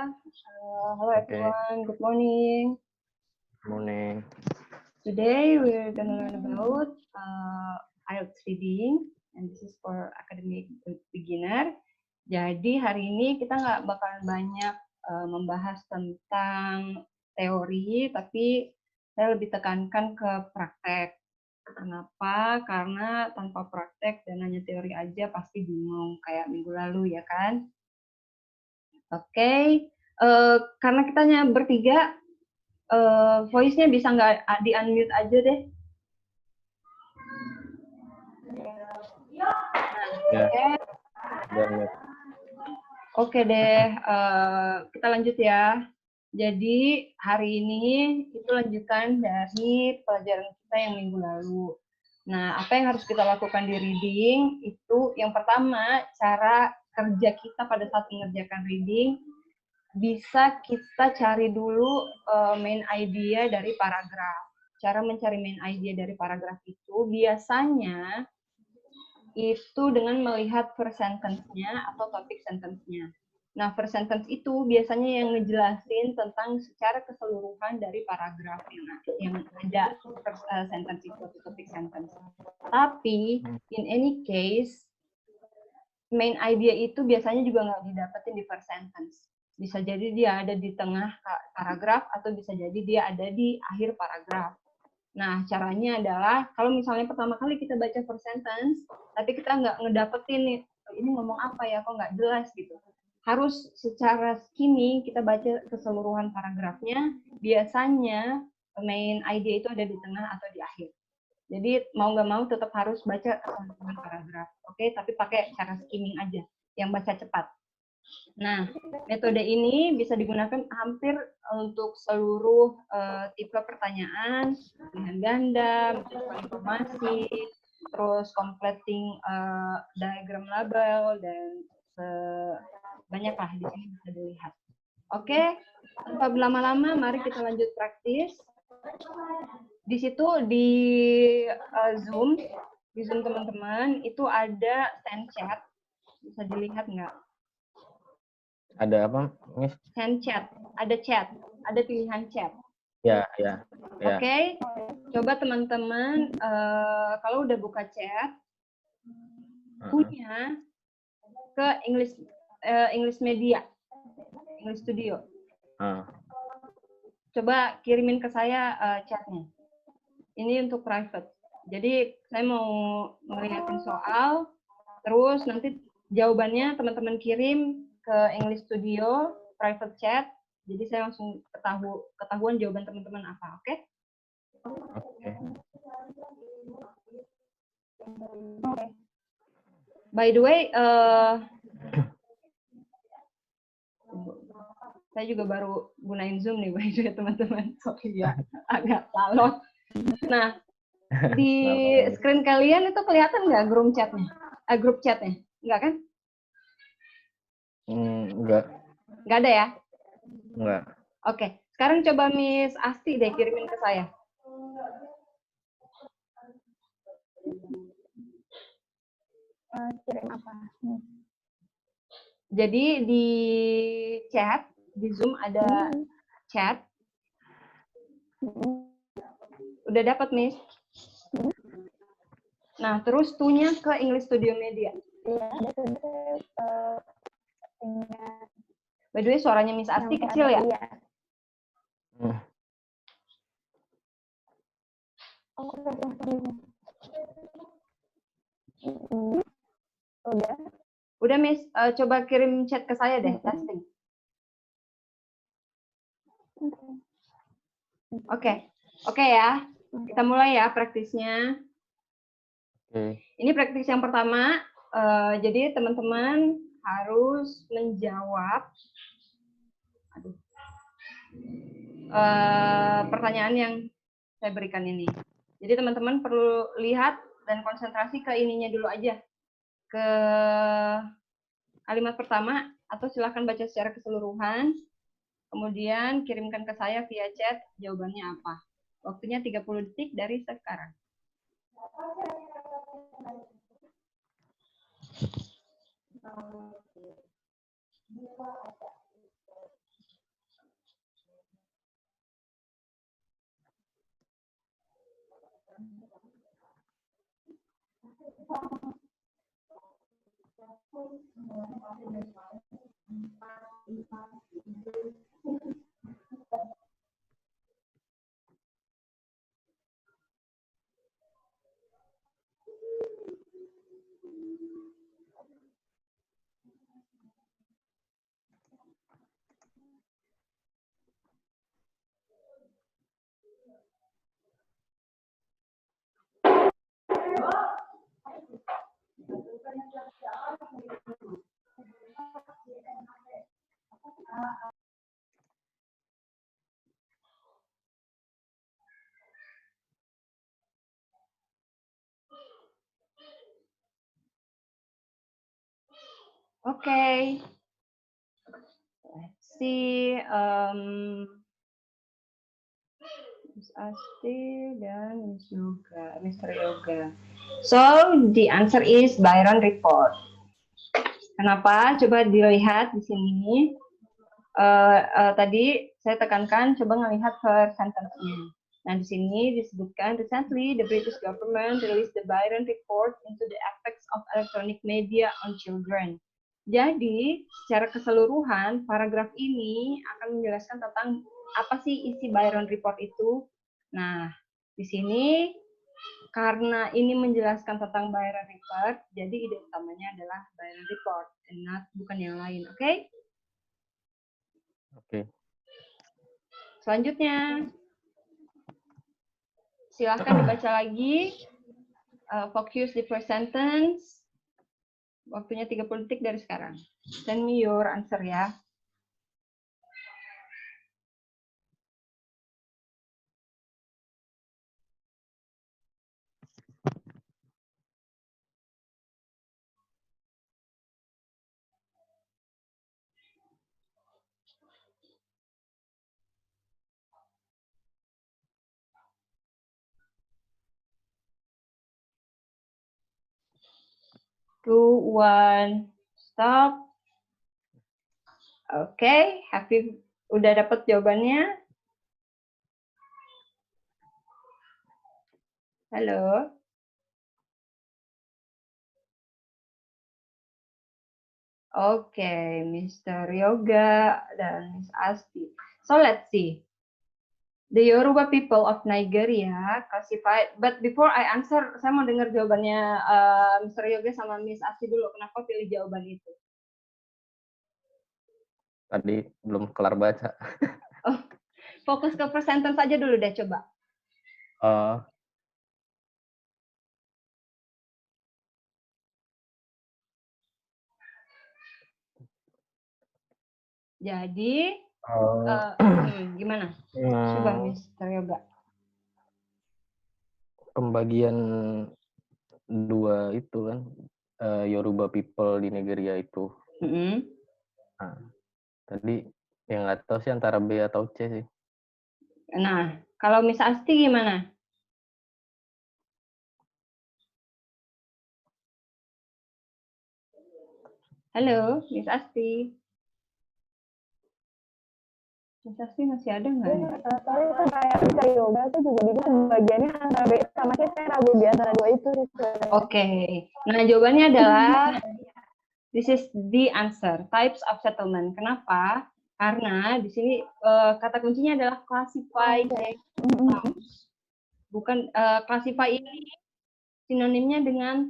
Hello Okay. everyone, good morning. Morning. Today we're gonna learn about IELTS reading, and this is for academic beginner. Jadi hari ini kita nggak bakalan banyak membahas tentang teori, tapi saya lebih tekankan ke praktek. Kenapa? Karena tanpa praktek dan hanya teori aja pasti bingung kayak minggu lalu ya kan? Oke. Karena kitanya bertiga, voice-nya bisa nggak di-unmute aja deh? Ya. Nah, Oke deh, kita lanjut ya. Jadi hari ini itu lanjutan dari pelajaran kita yang minggu lalu. Nah, apa yang harus kita lakukan di reading itu yang pertama, cara kerja kita pada saat mengerjakan reading bisa kita cari dulu main idea dari paragraf. Cara mencari main idea dari paragraf itu biasanya itu dengan melihat first sentence-nya atau topik sentence-nya. Nah, first sentence itu biasanya yang ngejelasin tentang secara keseluruhan dari paragraf yang ada first sentence itu atau topik sentence. Tapi, in any case, main idea itu biasanya juga nggak didapetin di first sentence. Bisa jadi dia ada di tengah paragraf atau bisa jadi dia ada di akhir paragraf. Nah, caranya adalah kalau misalnya pertama kali kita baca first sentence, tapi kita nggak ngedapetin nih, ini ngomong apa ya, kok nggak jelas gitu. Harus secara skimming kita baca keseluruhan paragrafnya, biasanya main idea itu ada di tengah atau di akhir. Jadi mau nggak mau tetap harus baca keseluruhan paragraf, oke? Tapi pakai cara skimming aja, yang baca cepat. Nah, metode ini bisa digunakan hampir untuk seluruh tipe pertanyaan, pilihan ganda, mencari informasi, terus completing diagram label, dan banyaklah di sini bisa dilihat. Oke, tanpa berlama-lama, mari kita lanjut praktis. Di situ di Zoom teman-teman, itu ada send chat. Bisa dilihat nggak? Ada apa, Miss? Send chat, ada pilihan chat. Ya. Oke, coba teman-teman kalau udah buka chat, punya ke English Media, English Studio. Coba kirimin ke saya chatnya. Ini untuk private. Jadi saya mau ngeliatin soal, terus nanti jawabannya teman-teman kirim ke English Studio private chat. Jadi saya langsung ketahuan jawaban teman-teman apa, oke? Oke. By the way, saya juga baru gunain Zoom nih, by the way, teman-teman. Sorry ya, agak salot. Nah, di screen kalian itu kelihatan nggak grup chatnya? Nggak kan? Enggak. Nggak ada ya? Enggak. Oke, sekarang coba Miss Asti deh kirimin ke saya. Kirim apa? Jadi di chat, di Zoom ada chat. Udah dapat, Miss? Nah, terus tunya ke English Studio Media. Iya, By the way, suaranya Miss Asti kecil ya? Iya. Udah, Miss. Coba kirim chat ke saya deh, testing. Oke ya. Kita mulai ya praktisnya. Ini praktis yang pertama. Jadi teman-teman harus menjawab pertanyaan yang saya berikan ini. Jadi teman-teman perlu lihat dan konsentrasi ke ininya dulu aja. Ke kalimat pertama, atau silakan baca secara keseluruhan. Kemudian kirimkan ke saya via chat jawabannya apa. Waktunya 30 detik dari sekarang. Okay. Let's see. Miss Asti dan Miss Yoga, Mr. Yoga. So the answer is Byron report. Kenapa? Coba dilihat di sini. Tadi saya tekankan, coba ngelihat per sentence-nya. Nah, di sini disebutkan, recently the British government released the Byron report into the effects of electronic media on children. Jadi, secara keseluruhan, paragraf ini akan menjelaskan tentang apa sih isi Byron report itu. Nah, di sini karena ini menjelaskan tentang Byron report, jadi ide utamanya adalah Byron report, bukan yang lain, oke? Oke. Selanjutnya, silahkan dibaca lagi. Focus the first sentence. Waktunya 30 detik dari sekarang. Send me your answer ya. Two, one, stop. Oke, happy udah dapat jawabannya? Halo? Oke, Mr. Yoga dan Miss Asti. So let's see. The Yoruba people of Nigeria classified, but before I answer, saya mau dengar jawabannya Mr. Yoga sama Miss Asti dulu. Kenapa pilih jawaban itu? Tadi belum kelar baca. Oh, fokus ke first sentence aja dulu deh, coba. Jadi, gimana? Coba Mr. Yoga. Pembagian dua itu kan, Yoruba people di Nigeria itu. Nah, tadi yang nggak tahu sih antara B atau C sih. Nah, kalau Miss Asti gimana? Halo, Miss Asti. Miss Asti masih ada nggak? Soalnya itu kayak bisa yoga tuh juga bingung pembagiannya antara B sama C, saya ragu di antara dua itu. Oke. Nah, jawabannya adalah this is the answer, types of settlement. Kenapa? Karena di sini kata kuncinya adalah classify towns. Bukan classify ini sinonimnya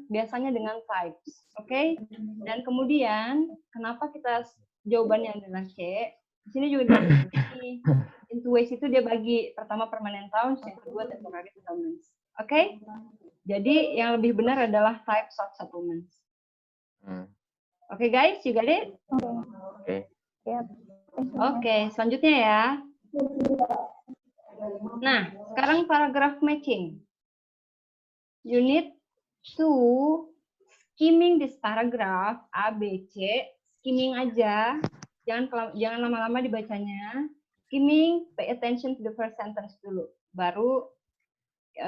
biasanya dengan types. Oke? Dan kemudian kenapa kita jawabannya adalah C? Di sini juga dibagi into ways itu dia bagi pertama permanent towns, yang kedua temporary settlements. Oke? Jadi yang lebih benar adalah types of settlements. Oke guys, you got it? Oke. Oke, selanjutnya ya. Nah, sekarang paragraph matching. You need to skimming this paragraph A, B, C. Skimming aja. Jangan lama-lama dibacanya. Skimming, pay attention to the first sentence dulu. Baru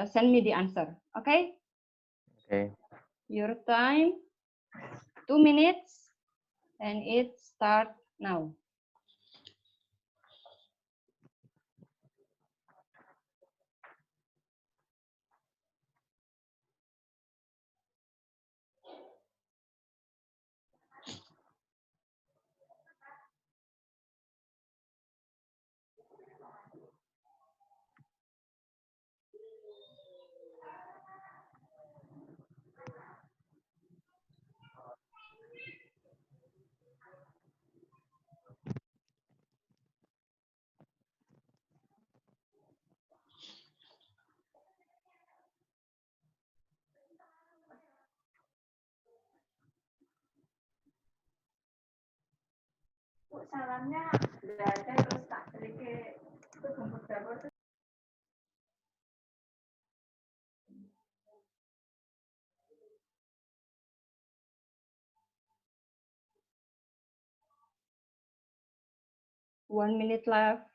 send me the answer. Okay? Okay. Your time 2 minutes and it start now. 1 minute left.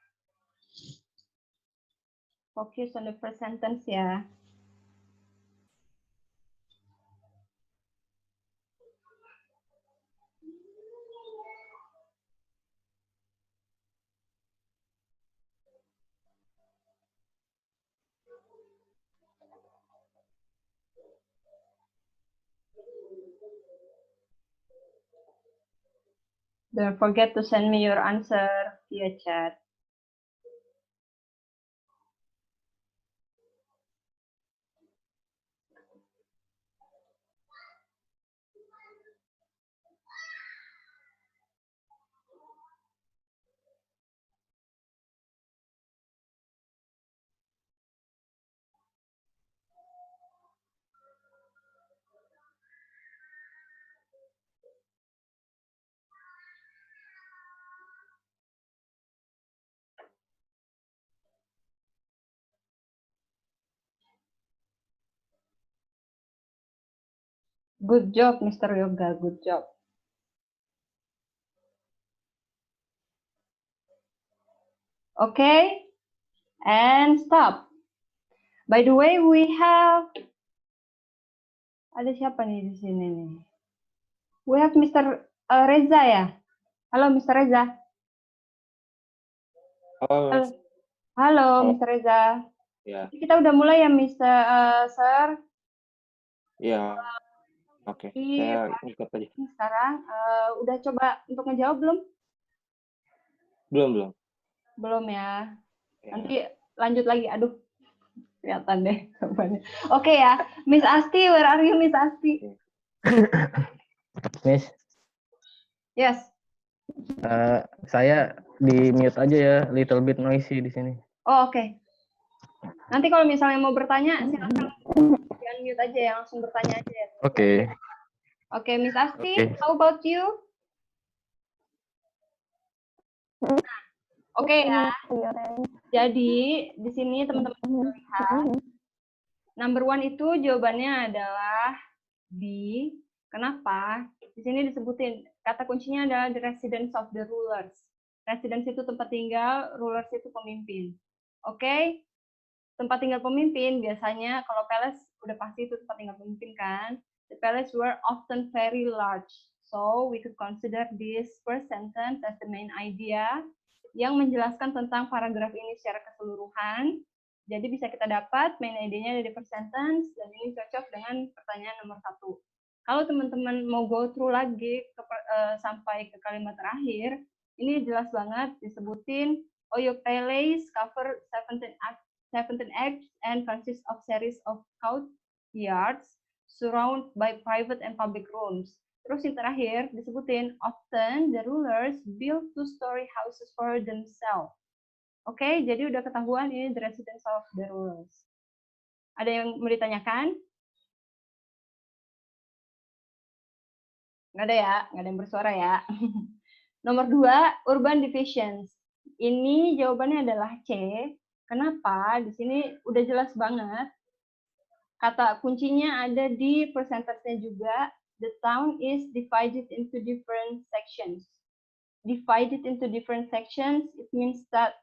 Focus on the first sentence ya. Don't forget to send me your answer via chat. Good job, Mr. Yoga. Good job. Okay, and stop. By the way, we have ada siapa nih di sini nih? We have Mr. Reza ya. Halo, Mr. Reza. Halo, Halo, Mr. Reza. ya, Kita udah mulai ya, Mr. Sir. ya, oke, saya ikut aja. Sekarang udah coba untuk ngejawab belum? Belum. Belum ya. Ya. Nanti lanjut lagi. Aduh, kelihatan deh. Oke ya, Miss Asti, where are you, Miss Asti? Miss, Yes. saya di mute aja ya, little bit noisy di sini. Oh, oke. Nanti kalau misalnya mau bertanya, silakan jangan mute aja ya, langsung bertanya aja ya. Oke. Oke, Miss Asti, Oke. how about you? Oke ya. Jadi di sini teman-teman bisa lihat number 1 itu jawabannya adalah B. Kenapa? Di sini disebutin kata kuncinya adalah the residence of the rulers. Residence itu tempat tinggal, rulers itu pemimpin. Oke? Tempat tinggal pemimpin biasanya kalau palace udah pasti itu tempat tinggal pemimpin kan. The palace were often very large. So we could consider this first sentence as the main idea yang menjelaskan tentang paragraf ini secara keseluruhan. Jadi bisa kita dapat main idenya dari first sentence dan ini cocok dengan pertanyaan nomor 1. Kalau teman-teman mau go through lagi sampai ke kalimat terakhir, ini jelas banget disebutin Oyo Palace cover 17 acres and consists of series of courtyards surrounded by private and public rooms. Terus yang terakhir disebutin often the rulers built 2-story houses for themselves. Oke, jadi udah ketahuan ini the residence of the rulers. Ada yang mau ditanyakan? Nggak ada ya, nggak ada yang bersuara ya. Nomor 2, urban divisions. Ini jawabannya adalah C. Kenapa? Di sini udah jelas banget. Kata kuncinya ada di persentasenya juga. The town is divided into different sections. Divided into different sections, it means that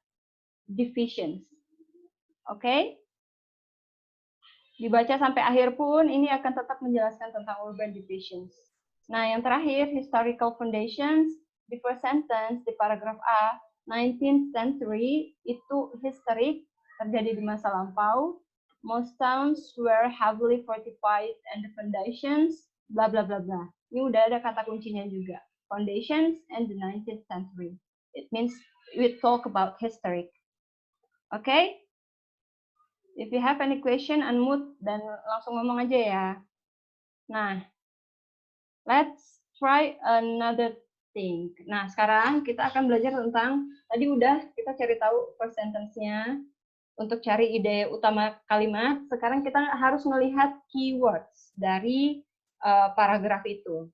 divisions. Oke? Dibaca sampai akhir pun, ini akan tetap menjelaskan tentang urban divisions. Nah, yang terakhir, historical foundations. Di first sentence, di paragraf A, 19th century, itu historic, terjadi di masa lampau. Most towns were heavily fortified and the foundations, bla bla bla bla. Ini udah ada kata kuncinya juga. Foundations and the 19th century. It means we talk about historic. Okay? If you have any question, unmute dan langsung ngomong aja ya. Nah, let's try another thing. Nah, sekarang kita akan belajar tentang, tadi udah kita cari tahu first sentence-nya, untuk cari ide utama kalimat, sekarang kita harus melihat keywords dari paragraf itu.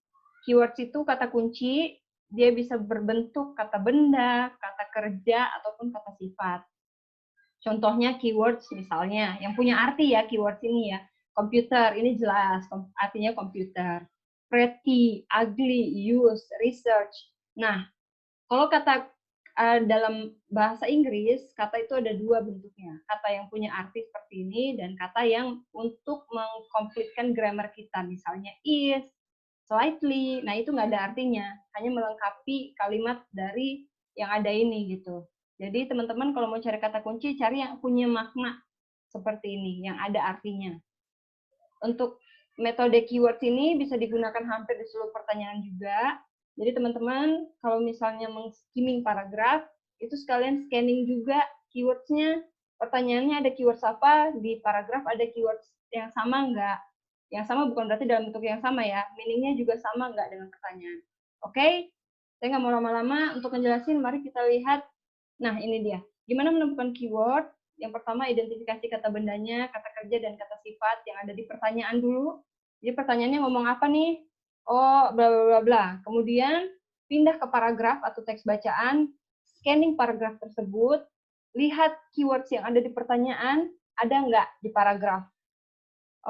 Keywords itu kata kunci dia bisa berbentuk kata benda, kata kerja, ataupun kata sifat. Contohnya keywords misalnya, yang punya arti ya keywords ini ya. Komputer, ini jelas, artinya komputer. Pretty, ugly, use, research. Nah, kalau kata dalam bahasa Inggris, kata itu ada dua bentuknya. Kata yang punya arti seperti ini, dan kata yang untuk mengkomplitkan grammar kita. Misalnya is, slightly, nah itu nggak ada artinya. Hanya melengkapi kalimat dari yang ada ini gitu. Jadi teman-teman kalau mau cari kata kunci, cari yang punya makna seperti ini, yang ada artinya. Untuk metode keywords ini bisa digunakan hampir di seluruh pertanyaan juga. Jadi teman-teman kalau misalnya skimming paragraf, itu sekalian scanning juga keywords-nya. Pertanyaannya ada keywords apa, di paragraf ada keywords yang sama nggak? Yang sama bukan berarti dalam bentuk yang sama ya, meaning-nya juga sama nggak dengan pertanyaan. Oke? Saya nggak mau lama-lama, untuk menjelasin mari kita lihat. Nah ini dia, gimana menemukan keyword? Yang pertama, identifikasi kata bendanya, kata kerja, dan kata sifat yang ada di pertanyaan dulu. Jadi pertanyaannya ngomong apa nih? Oh, bla bla bla bla. Kemudian pindah ke paragraf atau teks bacaan, scanning paragraf tersebut, lihat keywords yang ada di pertanyaan, ada nggak di paragraf.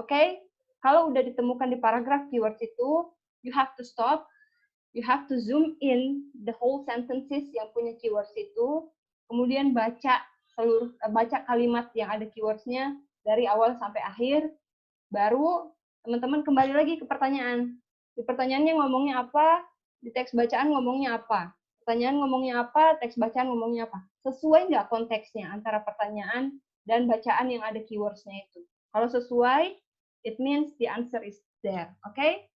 Oke? Kalau udah ditemukan di paragraf keywords itu, you have to stop, you have to zoom in the whole sentences yang punya keywords itu, kemudian baca kalimat yang ada keywords-nya dari awal sampai akhir, baru teman-teman kembali lagi ke pertanyaan. Di pertanyaannya ngomongnya apa, di teks bacaan ngomongnya apa. Pertanyaan ngomongnya apa, teks bacaan ngomongnya apa. Sesuai nggak konteksnya antara pertanyaan dan bacaan yang ada keywords-nya itu. Kalau sesuai, it means the answer is there. Okay?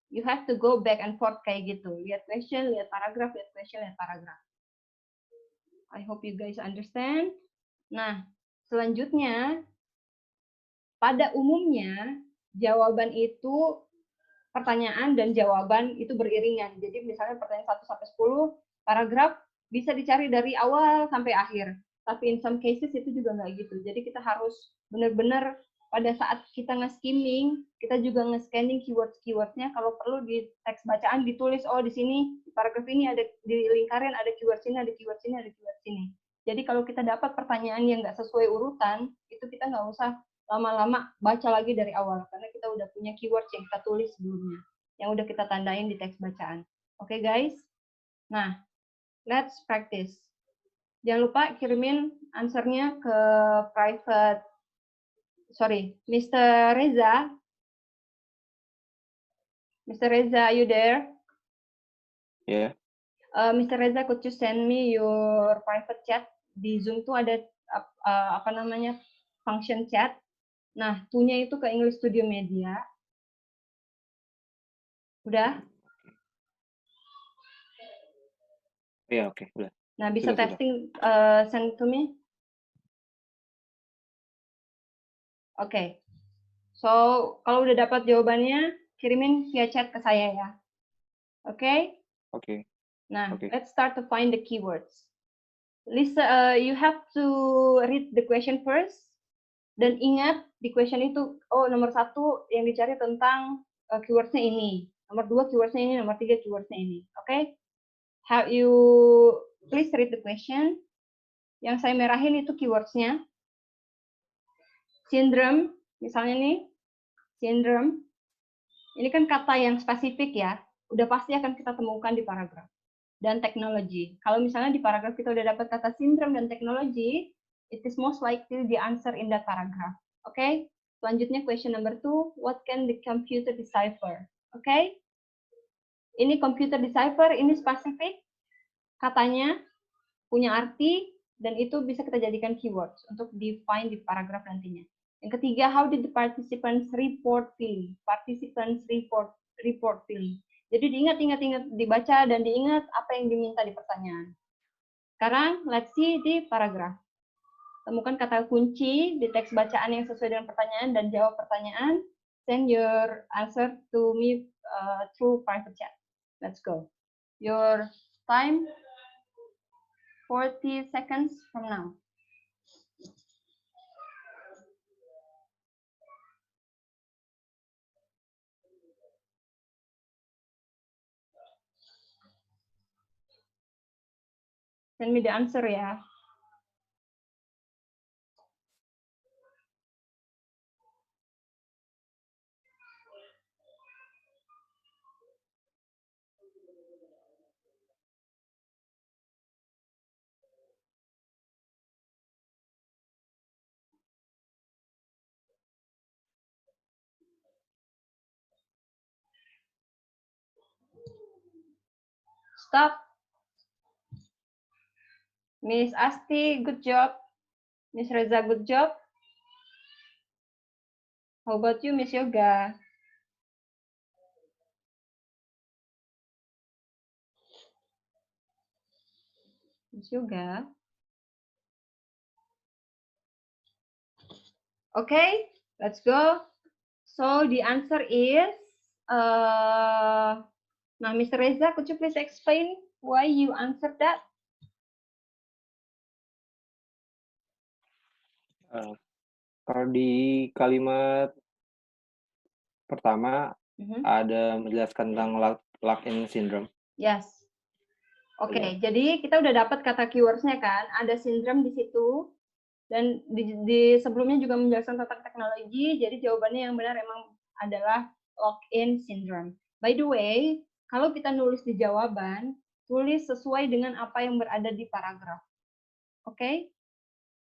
You have to go back and forth kayak gitu. Lihat question, lihat paragraf, lihat question, lihat paragraf. I hope you guys understand. Nah, selanjutnya, pada umumnya, jawaban itu, pertanyaan dan jawaban itu beriringan. Jadi misalnya pertanyaan 1-10, paragraf bisa dicari dari awal sampai akhir. Tapi in some cases itu juga nggak gitu. Jadi kita harus benar-benar pada saat kita nge-skimming, kita juga nge-scanning keywords-keywordnya. Kalau perlu di teks bacaan ditulis, oh di sini, di paragraf ini ada, di lingkaran ada keyword sini, ada keyword sini, ada keyword sini. Jadi kalau kita dapat pertanyaan yang nggak sesuai urutan, itu kita nggak usah lama-lama baca lagi dari awal, karena kita udah punya keywords yang kita tulis sebelumnya, yang udah kita tandain di teks bacaan. Oke, guys? Nah, let's practice. Jangan lupa kirimin answernya ke private. Sorry, Mr. Reza. Mr. Reza, are you there? Yeah. Mr. Reza, could you send me your private chat? Di Zoom tuh ada apa namanya, function chat. Nah, to-nya itu ke English Studio Media. Udah? Iya, oke, udah. Nah, bisa Sudah. testing, send to me? Oke. So, kalau udah dapat jawabannya, kirimin via chat ke saya ya. Oke? Oke. Nah, Oke. let's start to find the keywords. Listen, you have to read the question first. Dan ingat di question itu, oh nomor 1 yang dicari tentang keywordsnya ini. Nomor 2 keywordsnya ini, nomor 3 keywordsnya ini. Oke? Have you, please read the question. Yang saya merahin itu keywordsnya. Syndrome, misalnya nih, syndrome. Ini kan kata yang spesifik ya, udah pasti akan kita temukan di paragraf. Dan teknologi. Kalau misalnya di paragraf kita udah dapat kata syndrome dan teknologi, it is most likely the answer in that paragraph. Oke? Selanjutnya question number 2, what can the computer decipher? Oke? Ini computer decipher, ini spesifik, katanya punya arti, dan itu bisa kita jadikan keywords untuk define di paragraf nantinya. Yang ketiga, how did the participants report feeling? Participants report feeling. Jadi diingat, dibaca dan diingat apa yang diminta di pertanyaan. Sekarang, let's see di paragraf. Temukan kata kunci di teks bacaan yang sesuai dengan pertanyaan dan jawab pertanyaan. Send your answer to me through private chat. Let's go. Your time, 40 seconds from now. Send me the answer ya. Stop. Miss Asti, good job. Miss Reza, good job. How about you, Miss Yoga? Miss Yoga. Okay, let's go. So the answer is, now Mr. Reza, could you please explain why you answered that? Kalau di kalimat pertama ada menjelaskan tentang lock-in syndrome. Yes. Oke, jadi kita udah dapat kata keywords-nya kan, ada syndrome di situ, dan di sebelumnya juga menjelaskan tentang teknologi, jadi jawabannya yang benar emang adalah lock-in syndrome. By the way, kalau kita nulis di jawaban, tulis sesuai dengan apa yang berada di paragraf. Oke?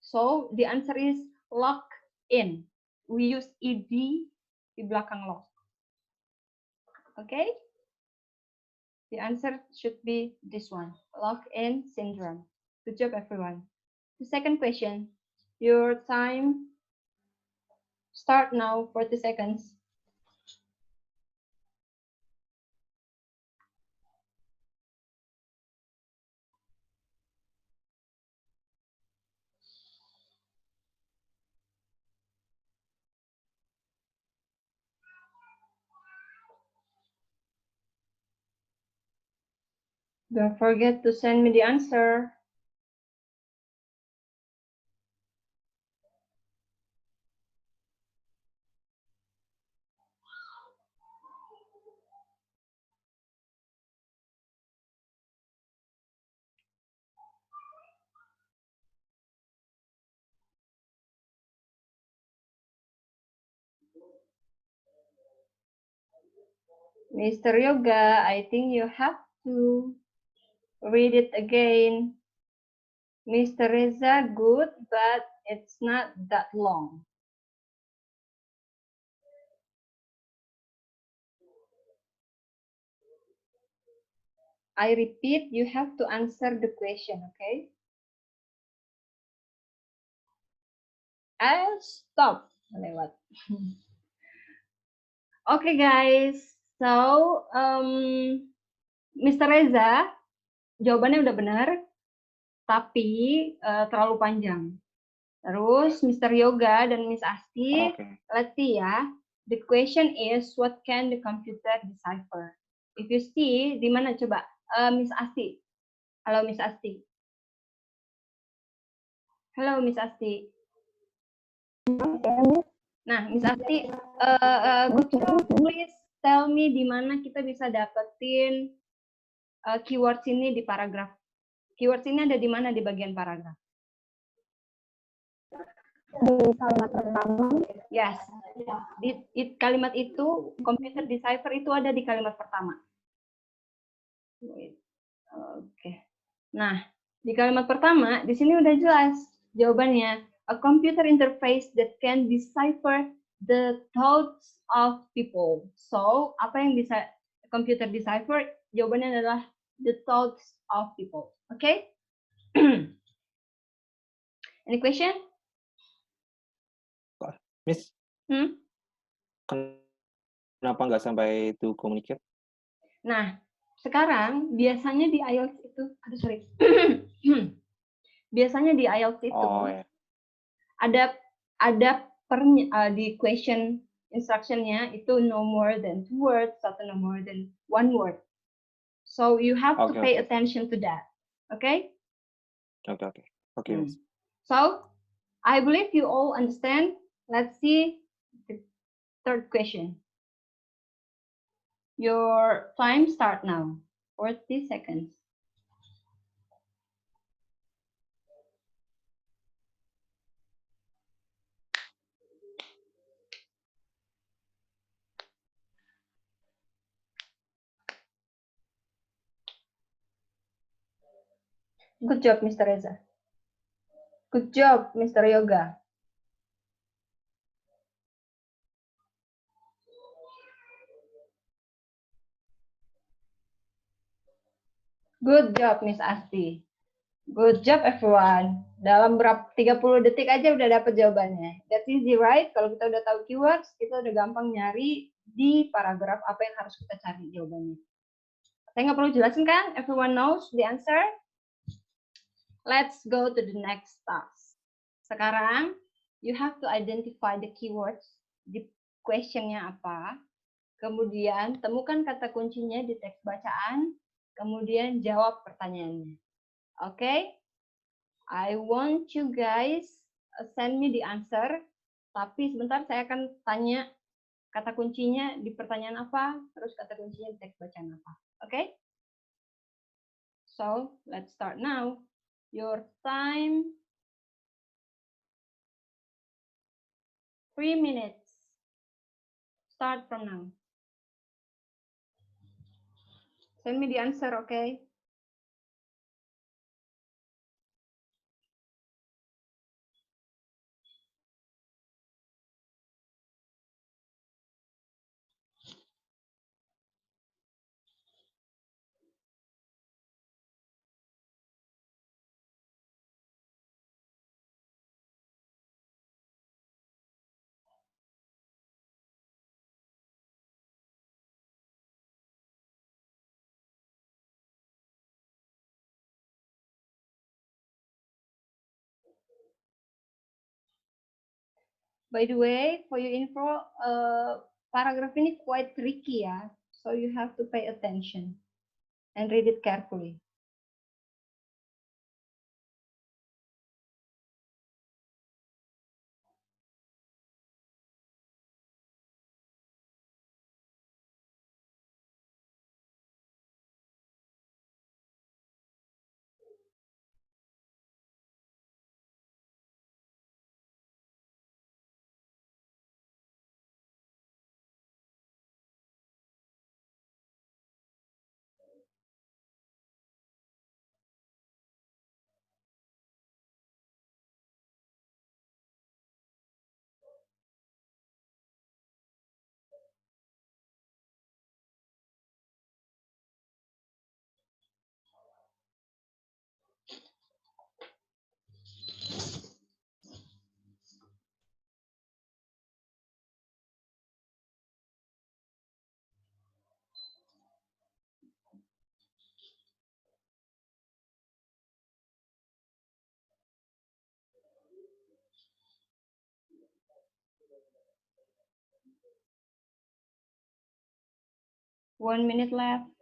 So, the answer is lock-in. We use ed di belakang lock. Okay? The answer should be this one, lock-in syndrome. Good job, everyone. The second question, your time start now, 40 seconds. Don't forget to send me the answer. Mr. Yoga, I think you have to read it again. Mr. Reza, good, but it's not that long. I repeat, you have to answer the question, okay? I'll stop. Lewat. Okay, guys. So, Mr. Reza, jawabannya udah benar, tapi terlalu panjang. Terus, Mr. Yoga dan Miss Asti, let's see ya. The question is, what can the computer decipher? If you see, di mana coba? Miss Asti. Halo, Miss Asti. Halo, Miss Asti. Nah, Miss Asti, could you please tell me di mana kita bisa dapetin keywords ini di paragraf? Keywords ini ada di mana di bagian paragraf? Di kalimat pertama. Yes. Kalimat itu, computer decipher itu ada di kalimat pertama. Oke. Nah, di kalimat pertama, di sini udah jelas jawabannya. A computer interface that can decipher the thoughts of people. So, apa yang bisa computer decipher? Jawabannya adalah the thoughts of people. Oke? Any question? Miss? Kenapa nggak sampai to communicate? Nah, sekarang biasanya di IELTS itu, biasanya di IELTS itu ada di question instruction-nya itu no more than 2 words atau no more than 1 word. So you have to pay attention to that. Okay? Okay. So I believe you all understand. Let's see the third question. Your time start now. 40 seconds. Good job, Mr. Reza. Good job, Mr. Yoga. Good job, Miss Asti. Good job, everyone. Dalam berapa 30 detik aja udah dapat jawabannya. That's easy, right? Kalau kita udah tahu keywords, kita udah gampang nyari di paragraf apa yang harus kita cari jawabannya. Saya nggak perlu jelasin kan? Everyone knows the answer? Let's go to the next task. Sekarang, you have to identify the keywords di questionnya apa. Kemudian, temukan kata kuncinya di teks bacaan. Kemudian, jawab pertanyaannya. Oke? I want you guys send me the answer. Tapi sebentar saya akan tanya kata kuncinya di pertanyaan apa, terus kata kuncinya di teks bacaan apa. Oke? So, let's start now. Your time 3 minutes. Start from now. Send me the answer, okay? By the way, for your info, paragraph ini quite tricky ya, so you have to pay attention and read it carefully. One minute left.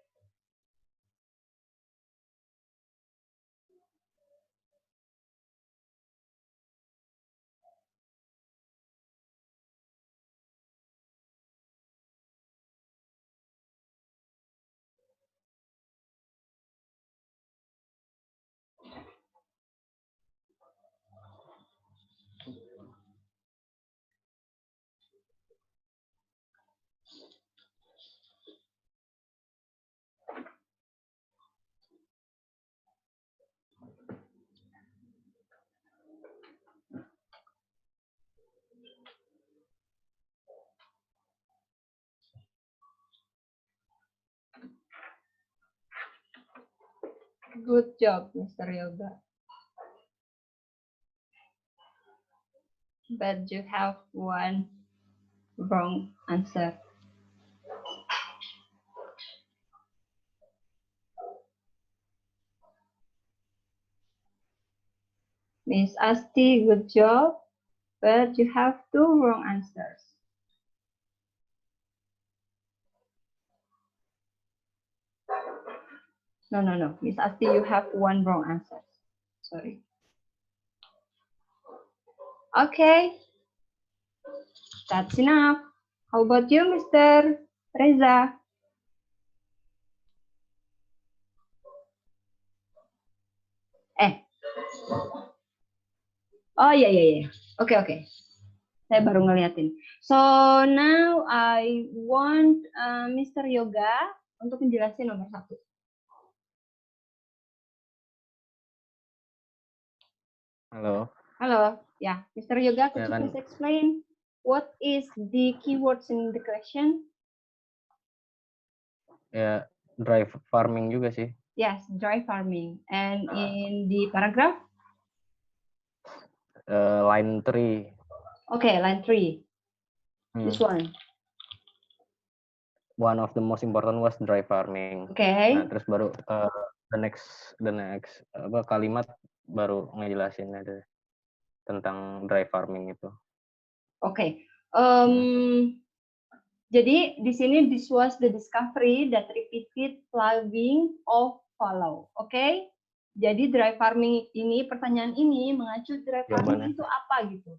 Good job, Mr. Yoga. But you have one wrong answer. Miss Asti, good job, but you have 2 wrong answers. No. Miss Asti, you have 1 wrong answer. Sorry. Okay. That's enough. How about you, Mr. Reza? Oh iya. Oke. Saya baru ngeliatin. So now I want Mr. Yoga untuk menjelaskan nomor 1. Halo. Halo. Ya, Mr. Yoga, could Ya you kan, please explain what is the keywords in the question? ya dry farming juga sih. Yes, dry farming. And in the paragraph? Line 3. Okay, line 3. This one. One of the most important was dry farming. Okay. Nah, terus baru the next kalimat baru ngejelasin ada tentang dry farming itu. Oke. Jadi di sini this was the discovery that repeated plowing of fallow. Oke. Jadi dry farming ini, pertanyaan ini mengacu dry farming itu apa gitu.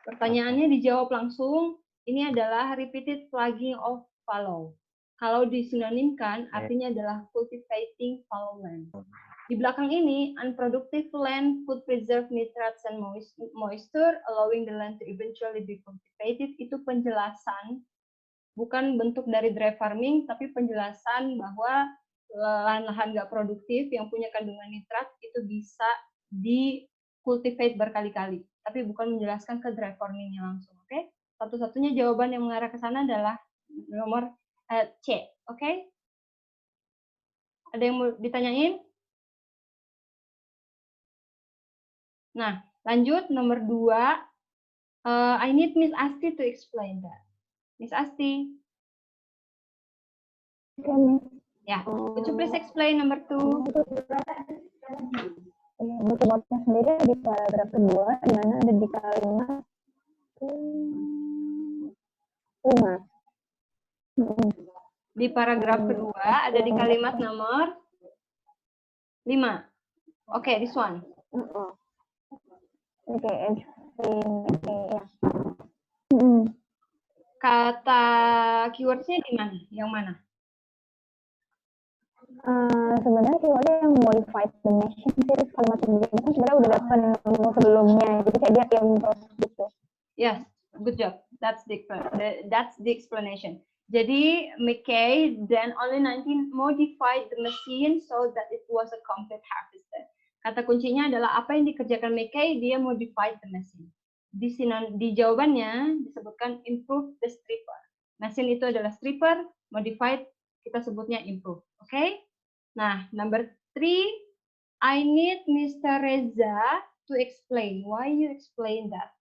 Pertanyaannya dijawab langsung, ini adalah repeated plugging of fallow. Kalau disinonimkan, artinya adalah cultivating fallow land. Di belakang ini, unproductive land could preserve nitrates and moisture, allowing the land to eventually be cultivated. Itu penjelasan, bukan bentuk dari dry farming, tapi penjelasan bahwa lahan-lahan nggak produktif yang punya kandungan nitrat itu bisa di-cultivate berkali-kali. Tapi bukan menjelaskan ke dry farming-nya langsung. Oke? Satu-satunya jawaban yang mengarah ke sana adalah nomor C. Oke? Ada yang mau ditanyain? Nah, lanjut nomor 2. I need Miss Asti to explain that. Miss Asti. Ya, could you please explain number 2? Butuh botnya sendiri di paragraf kedua, di mana ada di kalimat 5. Di paragraf kedua ada di kalimat nomor 5. Oke, this one. Oke, ya. Kata keywordnya di mana? Yang mana? Sebenarnya keywordnya yang modified the machine series kalimat sebelumnya kan sebenarnya udah dapat sebelumnya, jadi kayak dia improve gitu. Yes, good job. That's the explanation. Jadi McKay then only 19 modified the machine so that it was a complete harvester. Kata kuncinya adalah apa yang dikerjakan McKay, dia modified the machine. Di jawabannya disebutkan improve the stripper. Mesin itu adalah stripper, modified kita sebutnya improve. Oke? Okay? Nah, number 3, I need Mr. Reza to explain. Why you explain that?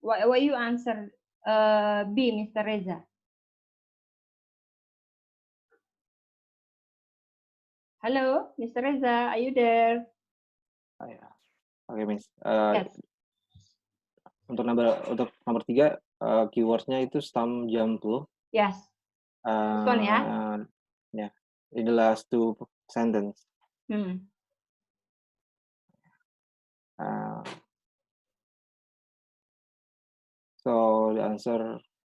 Why you answer B, Mr. Reza? Hello, Mr. Reza, are you there? Oke, Miss. Yes. Untuk nomor 3, keywordsnya itu stump jump plow. Yes. This one ya? Yeah. In the last 2 sentence. So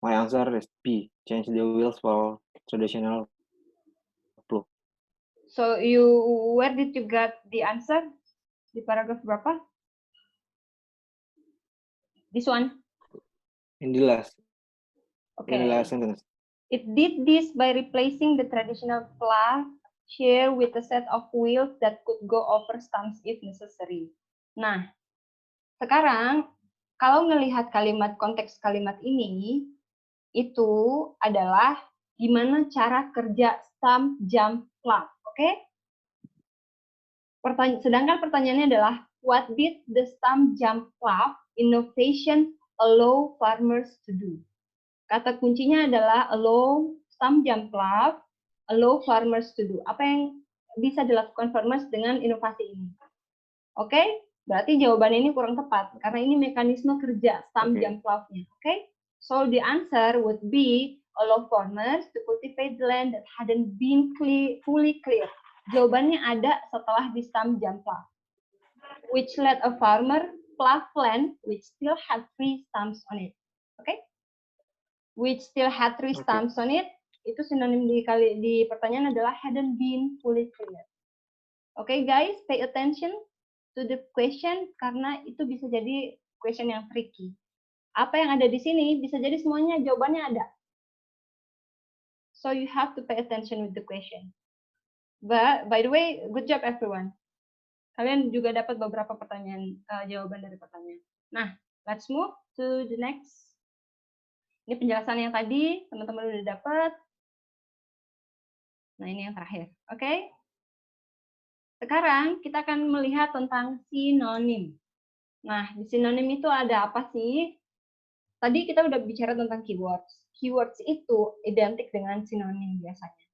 my answer is B. Change the wheels for traditional plow. So where did you get the answer? Di paragraf berapa? This one. In the last. Okay. In the last sentence. It did this by replacing the traditional plow share with a set of wheels that could go over stumps if necessary. Nah, sekarang kalau melihat konteks kalimat ini, itu adalah gimana cara kerja stump jump plow, oke? Sedangkan pertanyaannya adalah, what did the stump jump plow innovation allow farmers to do? Kata kuncinya adalah allow stump jump plow, allow farmers to do. Apa yang bisa dilakukan farmers dengan inovasi ini? Oke? Berarti jawaban ini kurang tepat karena ini mekanisme kerja stump jump plow-nya. Oke? So the answer would be allow farmers to cultivate the land that hadn't been fully cleared. Jawabannya ada setelah di stump jump plow. Which let a farmer plow land which still had 3 stumps on it. Oke? Which still had 3 stumps on it. Itu sinonim di pertanyaan adalah hadn't been fully cleared. Oke, guys, pay attention to the question karena itu bisa jadi question yang tricky. Apa yang ada di sini bisa jadi semuanya jawabannya ada. So you have to pay attention with the question. But by the way, good job everyone. Kalian juga dapat beberapa pertanyaan, jawaban dari pertanyaan. Nah, let's move to the next. Ini penjelasan yang tadi, teman-teman udah dapat. Nah, ini yang terakhir. Oke? Sekarang kita akan melihat tentang sinonim. Nah, di sinonim itu ada apa sih? Tadi kita udah bicara tentang keywords. Keywords itu identik dengan sinonim biasanya.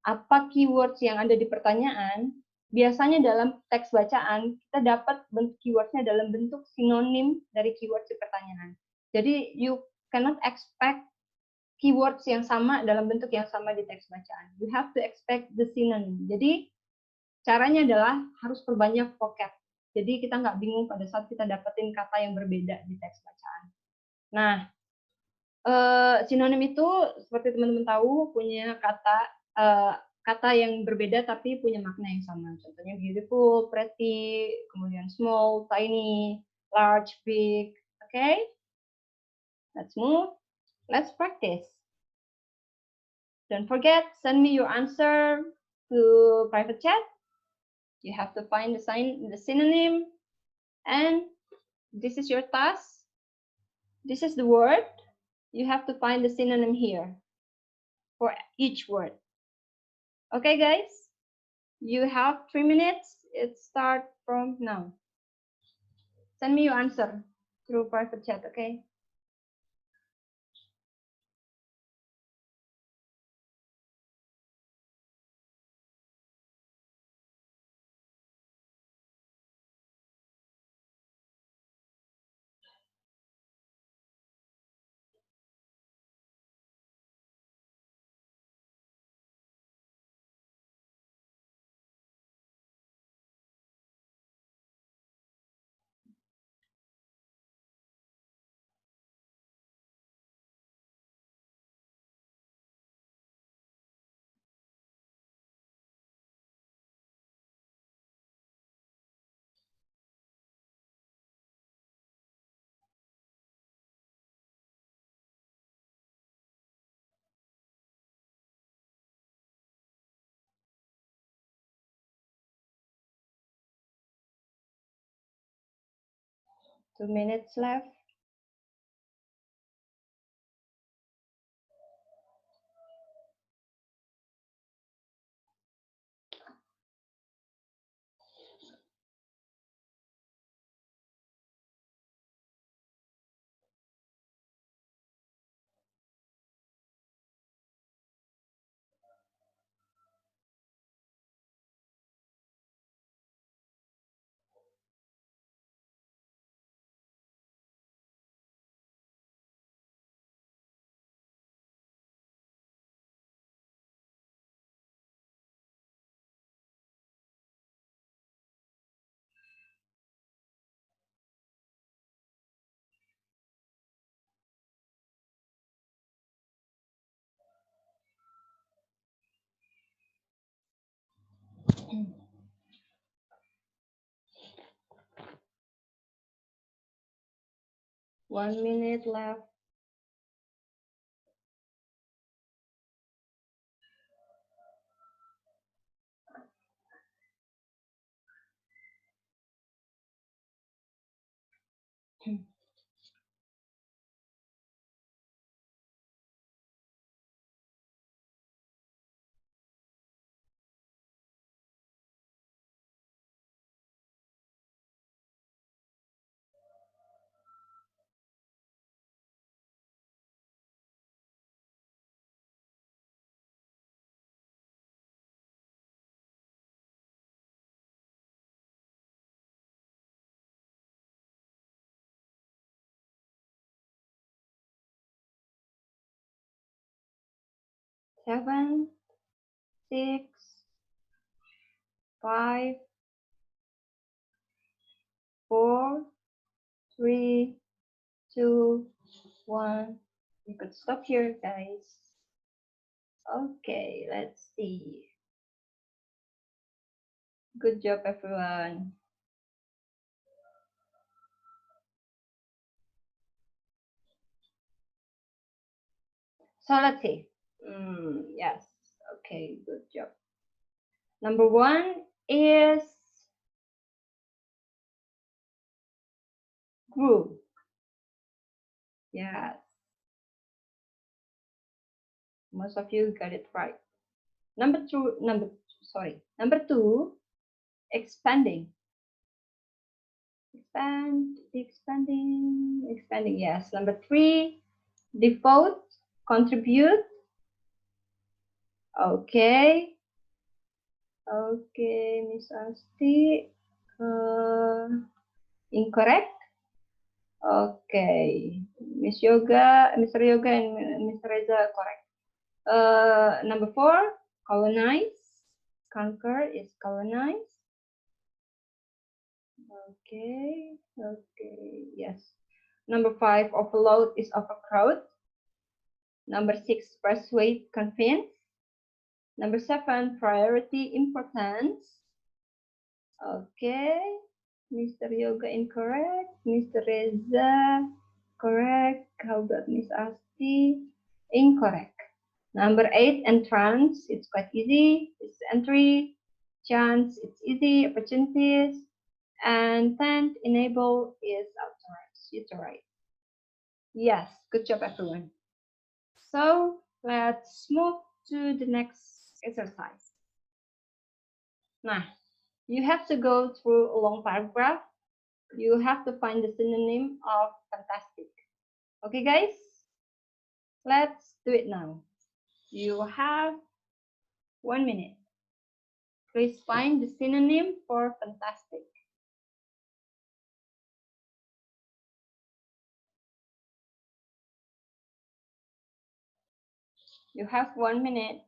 Apa keywords yang ada di pertanyaan? Biasanya dalam teks bacaan, kita dapat bentuk keywordsnya dalam bentuk sinonim dari keywords di pertanyaan. Jadi, you cannot expect keywords yang sama dalam bentuk yang sama di teks bacaan. You have to expect the synonym. Jadi, caranya adalah harus perbanyak vocab. Jadi, kita nggak bingung pada saat kita dapetin kata yang berbeda di teks bacaan. Nah, sinonim itu seperti teman-teman tahu punya kata yang berbeda tapi punya makna yang sama. Contohnya beautiful, pretty, kemudian small, tiny, large, big. Okay? Let's move. Let's practice. Don't forget, send me your answer to private chat. You have to find the synonym, and this is your task. This is the word. You have to find the synonym here for each word. Okay, guys? You have 3 minutes. It starts from now. Send me your answer through private chat, okay? Two minutes left. One minute left. Seven, 6, 5, 4, 3, 2, 1. You could stop here, guys. Okay, let's see. Good job, everyone. So let's see. Yes. Okay, good job. Number 1 is grew. Yes. Most of you got it right. Number two, expanding. Expanding, yes. Number 3, devote, contribute. Okay. Okay, Miss Asti. Incorrect. Okay. Miss Yoga, Mr. Yoga, and Mr. Reza correct. Number 4, colonize. Conquer is colonize. Okay. Okay. Yes. Number 5, overload is overcrowd. Number 6, persuade, convince. Number 7, priority, importance. Okay. Mr. Yoga incorrect. Mr. Reza correct. How about Miss Asti? Incorrect. Number 8, entrance. It's quite easy. It's entry. Chance. It's easy. Opportunities. And 10, enable is authorized. It's right. Yes. Good job, everyone. So let's move to the next exercise. Nah, you have to go through a long paragraph. You have to find the synonym of fantastic. Okay, guys? Let's do it now. You have 1 minute. Please find the synonym for fantastic. You have 1 minute.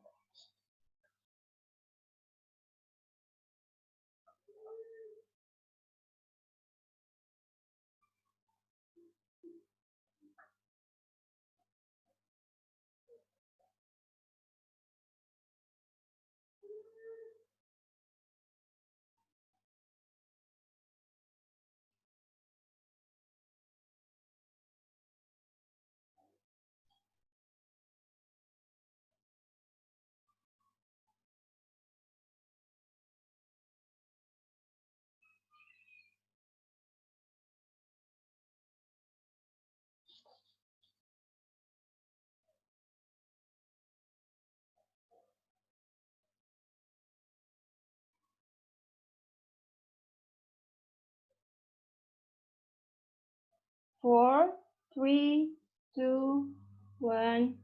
Four, three, two, one,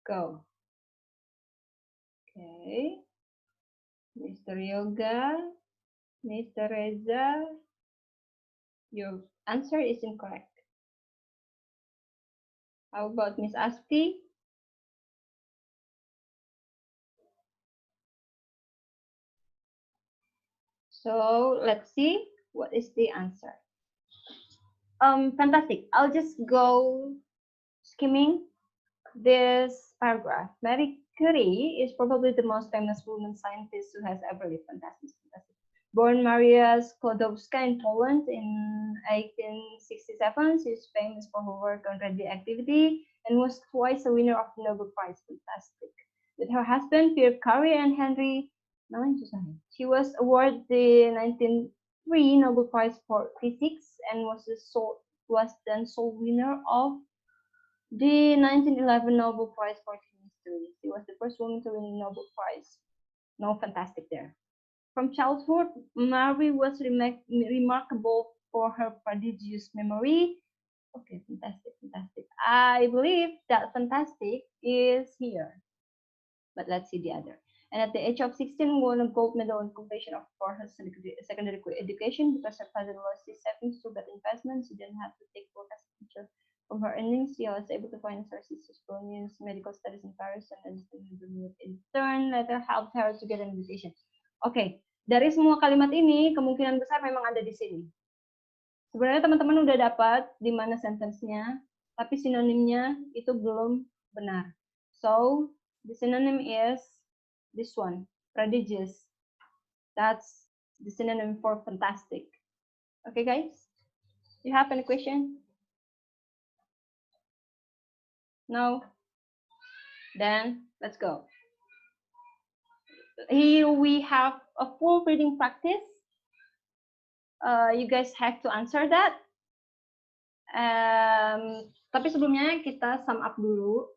go. Okay. Mr. Yoga, Mr. Reza, your answer is incorrect. How about Miss Asti? So let's see what is the answer. Fantastic. I'll just go skimming this paragraph. Marie Curie is probably the most famous woman scientist who has ever lived. Fantastic. Born Maria Skłodowska in Poland in 1867, she is famous for her work on radioactivity and was twice a winner of the Nobel Prize. Fantastic. With her husband, Pierre Curie, and Henry, she was awarded the 1903 Nobel Prize for Physics and was then sole winner of the 1911 Nobel Prize for Chemistry. She was the first woman to win the Nobel Prize. No, fantastic there. From childhood, Marie was remarkable for her prodigious memory. Okay, fantastic. I believe that fantastic is here. But let's see the other. And at the age of 16, won a gold medal in completion for her secondary education because her father lost his savings through bad investments. She didn't have to take work as a teacher from her earnings. She was able to finance her sister's news medical studies in Paris, and in turn later helped her to get an education. Oke, dari semua kalimat ini kemungkinan besar memang ada di sini. Sebenarnya teman-teman udah dapat di mana sentence-nya, tapi sinonimnya itu belum benar. So, the synonym is this one, prodigious. That's the synonym for fantastic. Okay, guys? You have any question? No? Then, let's go. Here we have a full reading practice. You guys have to answer that. Tapi sebelumnya kita sum up dulu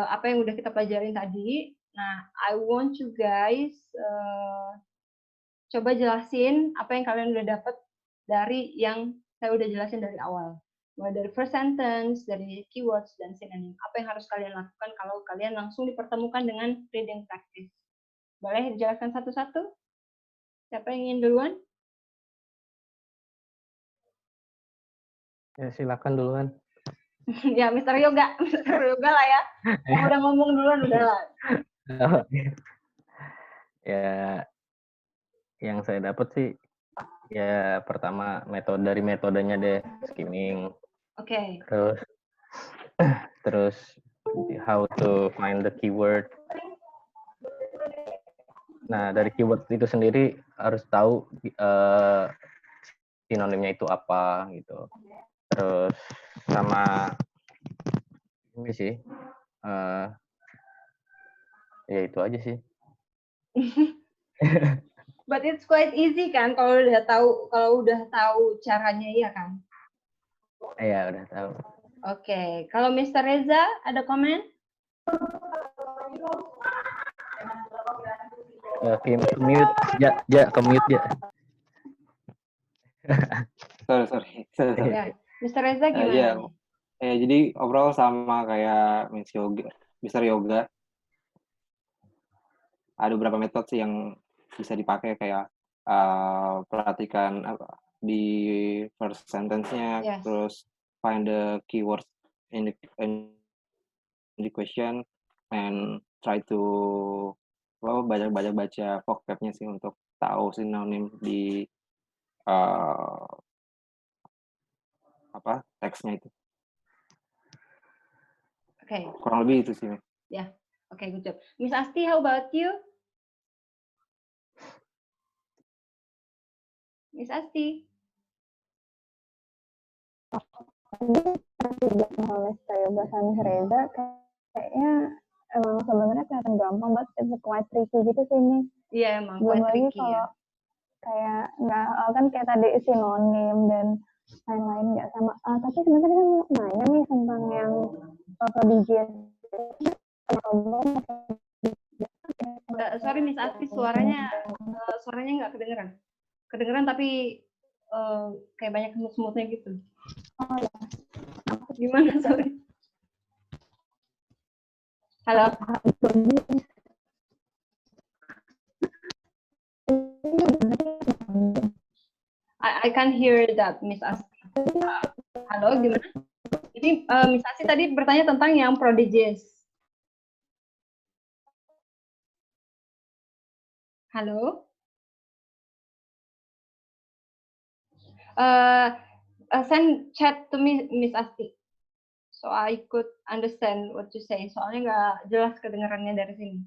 apa yang udah kita pelajarin tadi. Nah, I want you guys coba jelasin apa yang kalian udah dapat dari yang saya udah jelasin dari awal. Mulai dari first sentence, dari keywords, dan synonym. Apa yang harus kalian lakukan kalau kalian langsung dipertemukan dengan reading practice. Boleh dijelaskan satu-satu? Siapa yang ingin duluan? Ya, silakan duluan. Ya, Mr. Yoga. Mr. Yoga lah ya. Yang udah ngomong duluan, udah lah. Ya, yang saya dapat sih, ya pertama dari metodenya deh, skimming. Oke. Terus how to find the keyword. Nah, dari keyword itu sendiri harus tahu sinonimnya itu apa gitu. Terus sama ini sih, ya itu aja sih. But it's quite easy kan kalau udah tahu caranya, ya kan? Iya, udah tahu. Oke, kalau Mr. Reza ada komen? Mute, ya, ke mute ya. Sorry. Ya, Mr. Reza gimana? Jadi overall sama kayak Mr. Yoga. Ada beberapa metode sih yang bisa dipakai kayak perhatikan di first sentence-nya, Yes. Terus find the keywords in the question and try to baca vocab-nya sih untuk tahu sinonim di teksnya itu. Oke. Kurang lebih itu sih. Ya, oke, good job. Miss Asti, how about you? Miss Asti. Mr. Yoga sama Mr. Reza kayaknya emang sebenarnya kelihatan gampang, but it's quite tricky gitu sih ini. Iya, emang belum quite lagi tricky kalau ya. Kayak nggak kan kayak tadi sinonim dan lain-lain nggak sama. Tapi sebenarnya kan nanya nih tentang yang prodigious. Sorry Miss Asti, suaranya nggak kedengeran. Kedengeran tapi kayak banyak semut-semutnya gitu. Oh ya. Gimana, sorry? Halo? I can't hear that, Miss Asti. Halo, gimana? Jadi Miss Asti tadi bertanya tentang yang prodigious. Halo? Send chat to Miss Asti, so I could understand what you say. Soalnya nggak jelas kedengarannya dari sini.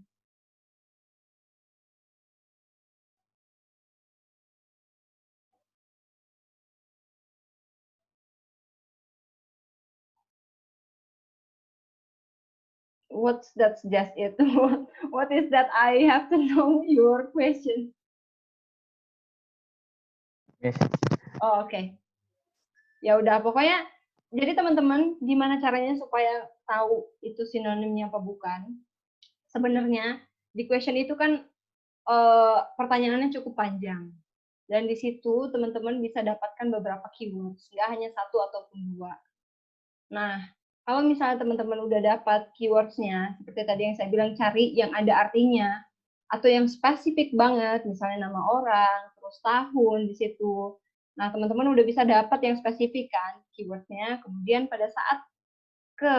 That's just it. What is that? I have to know your question. Yes. Oh, oke. Ya udah, pokoknya jadi teman-teman gimana caranya supaya tahu itu sinonimnya apa bukan? Sebenarnya di question itu kan pertanyaannya cukup panjang. Dan di situ teman-teman bisa dapatkan beberapa keywords, nggak hanya satu ataupun dua. Nah, kalau misalnya teman-teman udah dapat keywords-nya, seperti tadi yang saya bilang, cari yang ada artinya, atau yang spesifik banget, misalnya nama orang, terus tahun di situ. Nah, teman-teman udah bisa dapat yang spesifik kan, keyword-nya. Kemudian pada saat ke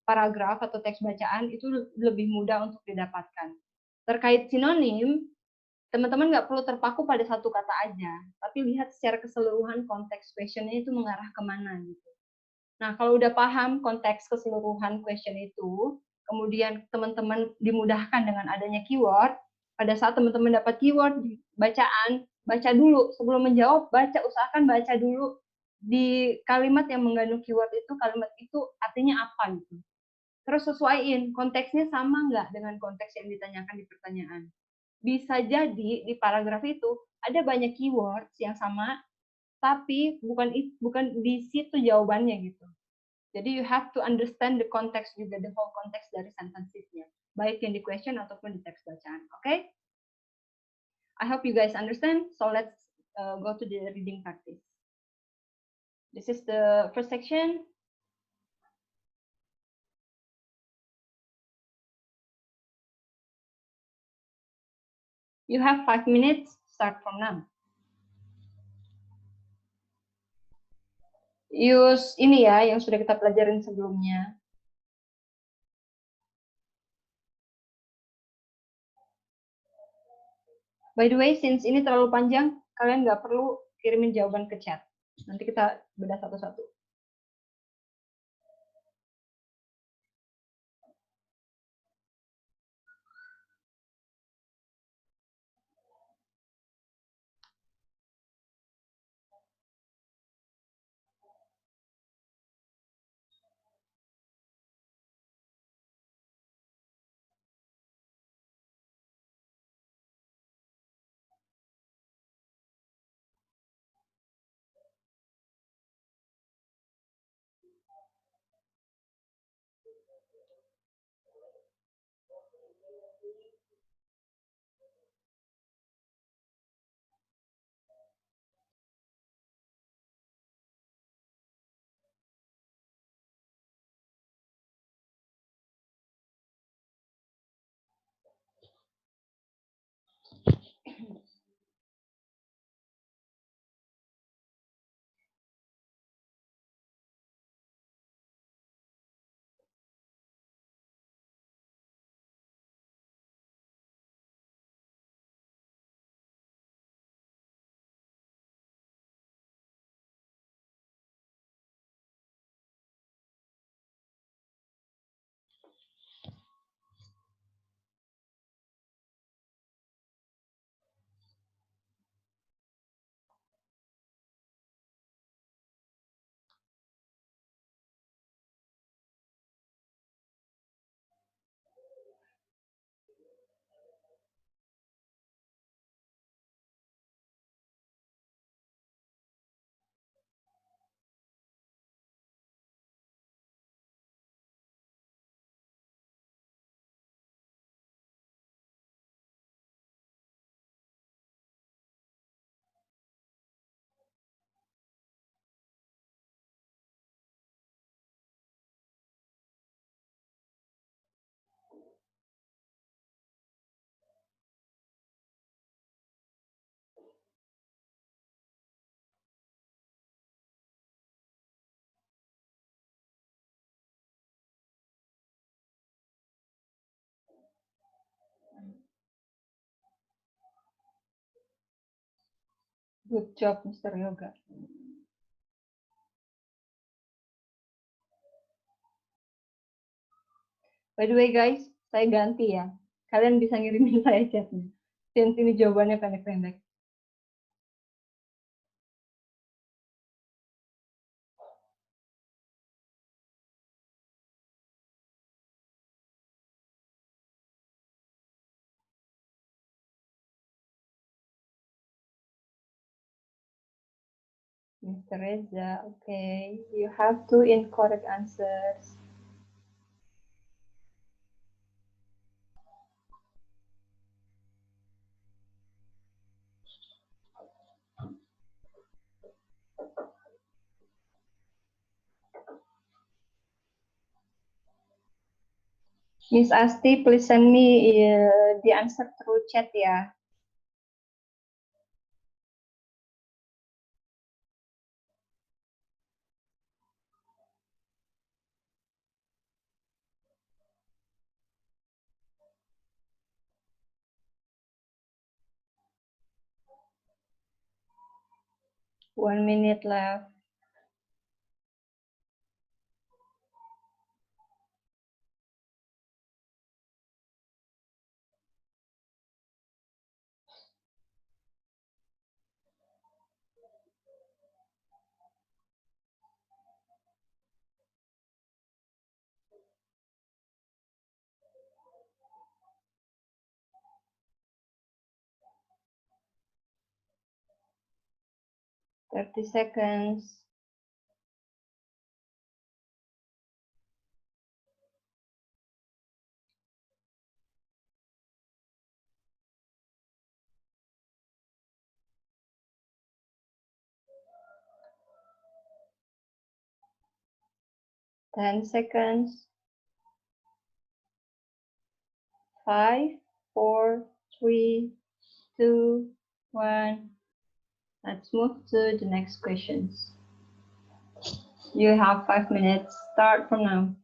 paragraf atau teks bacaan, itu lebih mudah untuk didapatkan. Terkait sinonim, teman-teman nggak perlu terpaku pada satu kata aja, tapi lihat secara keseluruhan konteks question-nya itu mengarah kemana gitu. Nah, kalau udah paham konteks keseluruhan question itu, kemudian teman-teman dimudahkan dengan adanya keyword, pada saat teman-teman dapat keyword di bacaan, baca dulu. Sebelum menjawab, usahakan baca dulu di kalimat yang mengandung keyword itu, kalimat itu artinya apa gitu. Terus sesuaiin, konteksnya sama nggak dengan konteks yang ditanyakan di pertanyaan. Bisa jadi di paragraf itu ada banyak keywords yang sama, tapi bukan di situ jawabannya gitu. Jadi you have to understand the context juga, the whole context dari sentences-nya, baik yang di question ataupun di teks bacaan. Okay? I hope you guys understand. So let's go to the reading practice. This is the first section. You have 5 minutes. Start from now. Use ini ya, yang sudah kita pelajarin sebelumnya. By the way, since ini terlalu panjang, kalian nggak perlu kirimin jawaban ke chat. Nanti kita bedah satu-satu. Good job, Mr. Yoga. By the way, guys, saya ganti ya. Kalian bisa ngirimin saya chatnya. Since ini jawabannya pendek-pendek. Mr. Reza, okay. You have two incorrect answers. Miss Asti, please send me the answer through chat ya. One minute left. 30 seconds. Ten seconds. 5, 4, 3, 2, 1. Let's move to the next questions. You have 5 minutes. Start from now.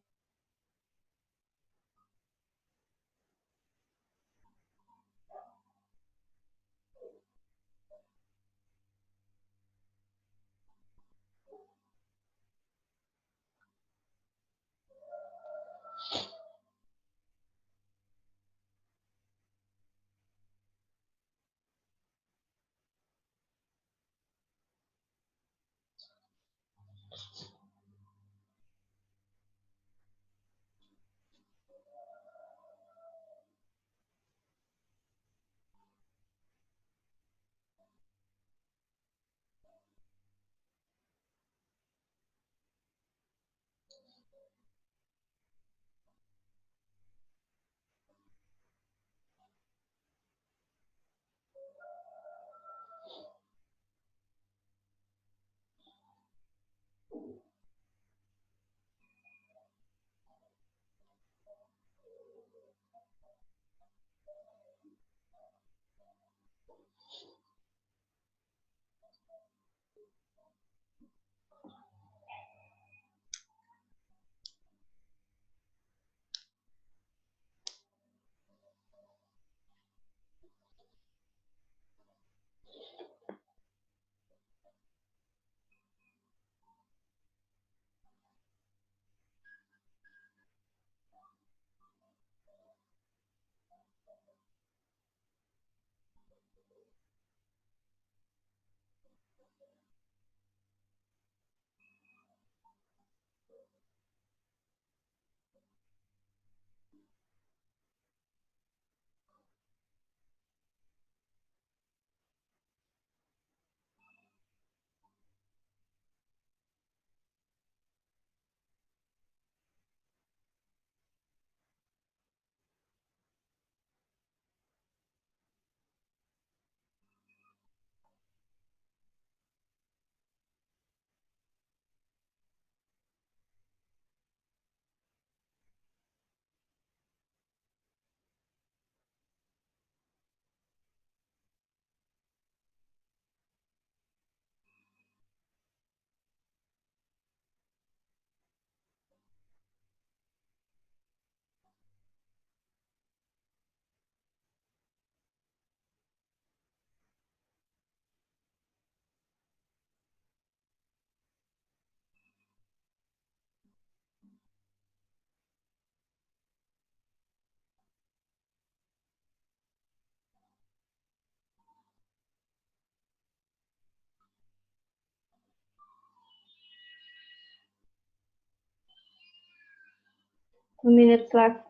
Two minutes left.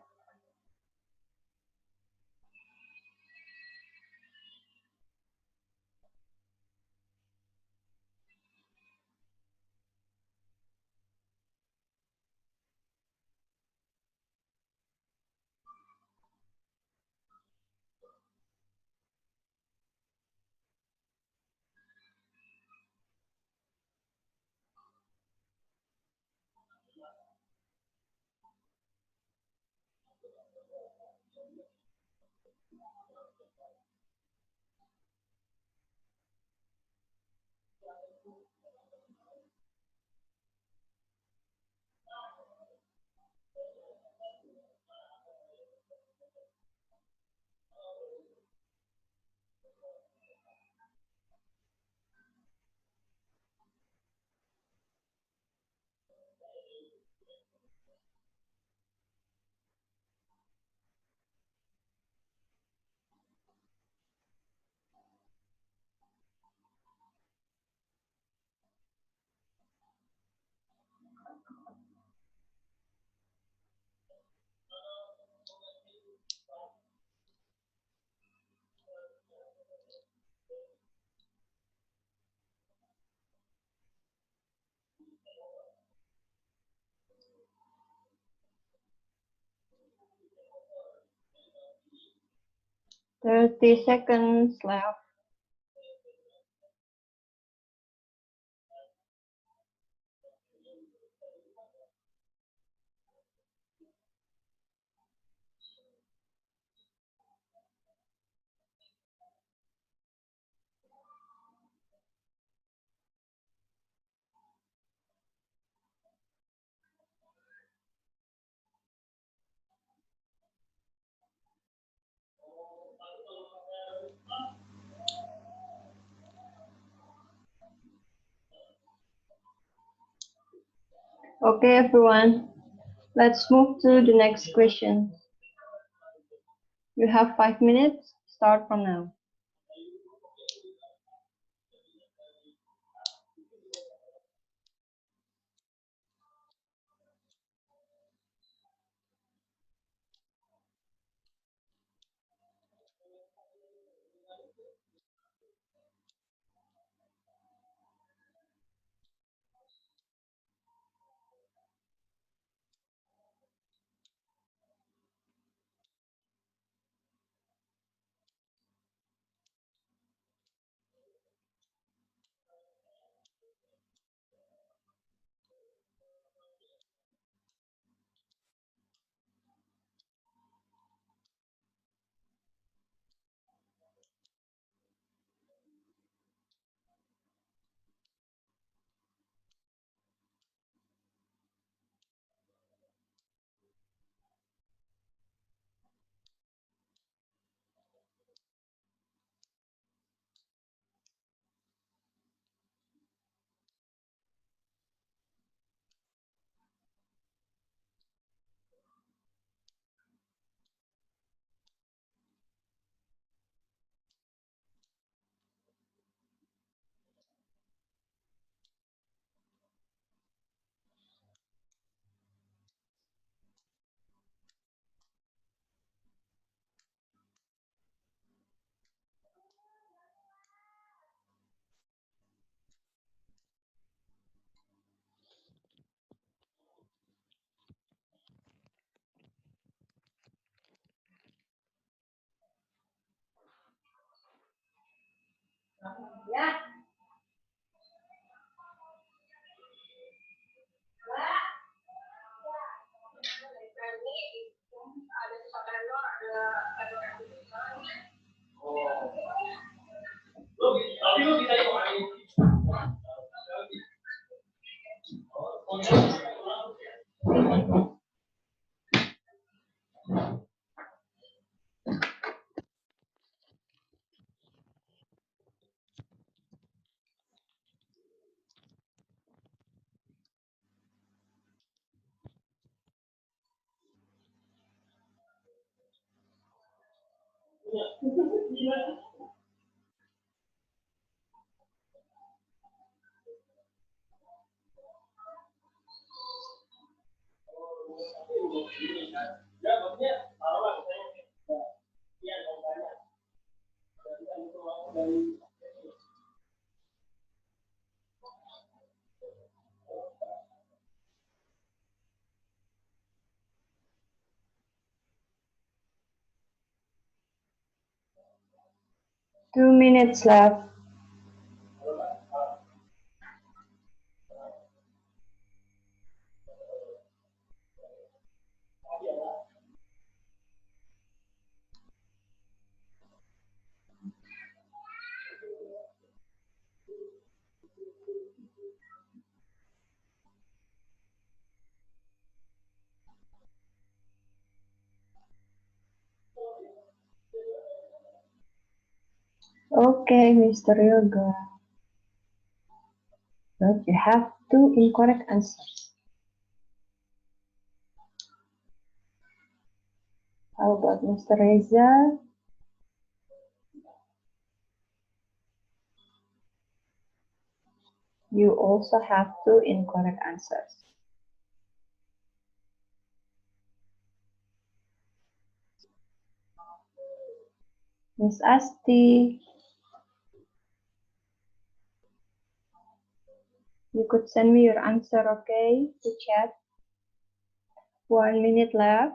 30 seconds left. Okay, everyone, let's move to the next question. You have 5 minutes. Start from now. Two minutes left. Okay, Mr. Yoga. But you have two incorrect answers. How about Mr. Reza? You also have two incorrect answers. Miss Asti, you could send me your answer, okay, to chat. 1 minute left.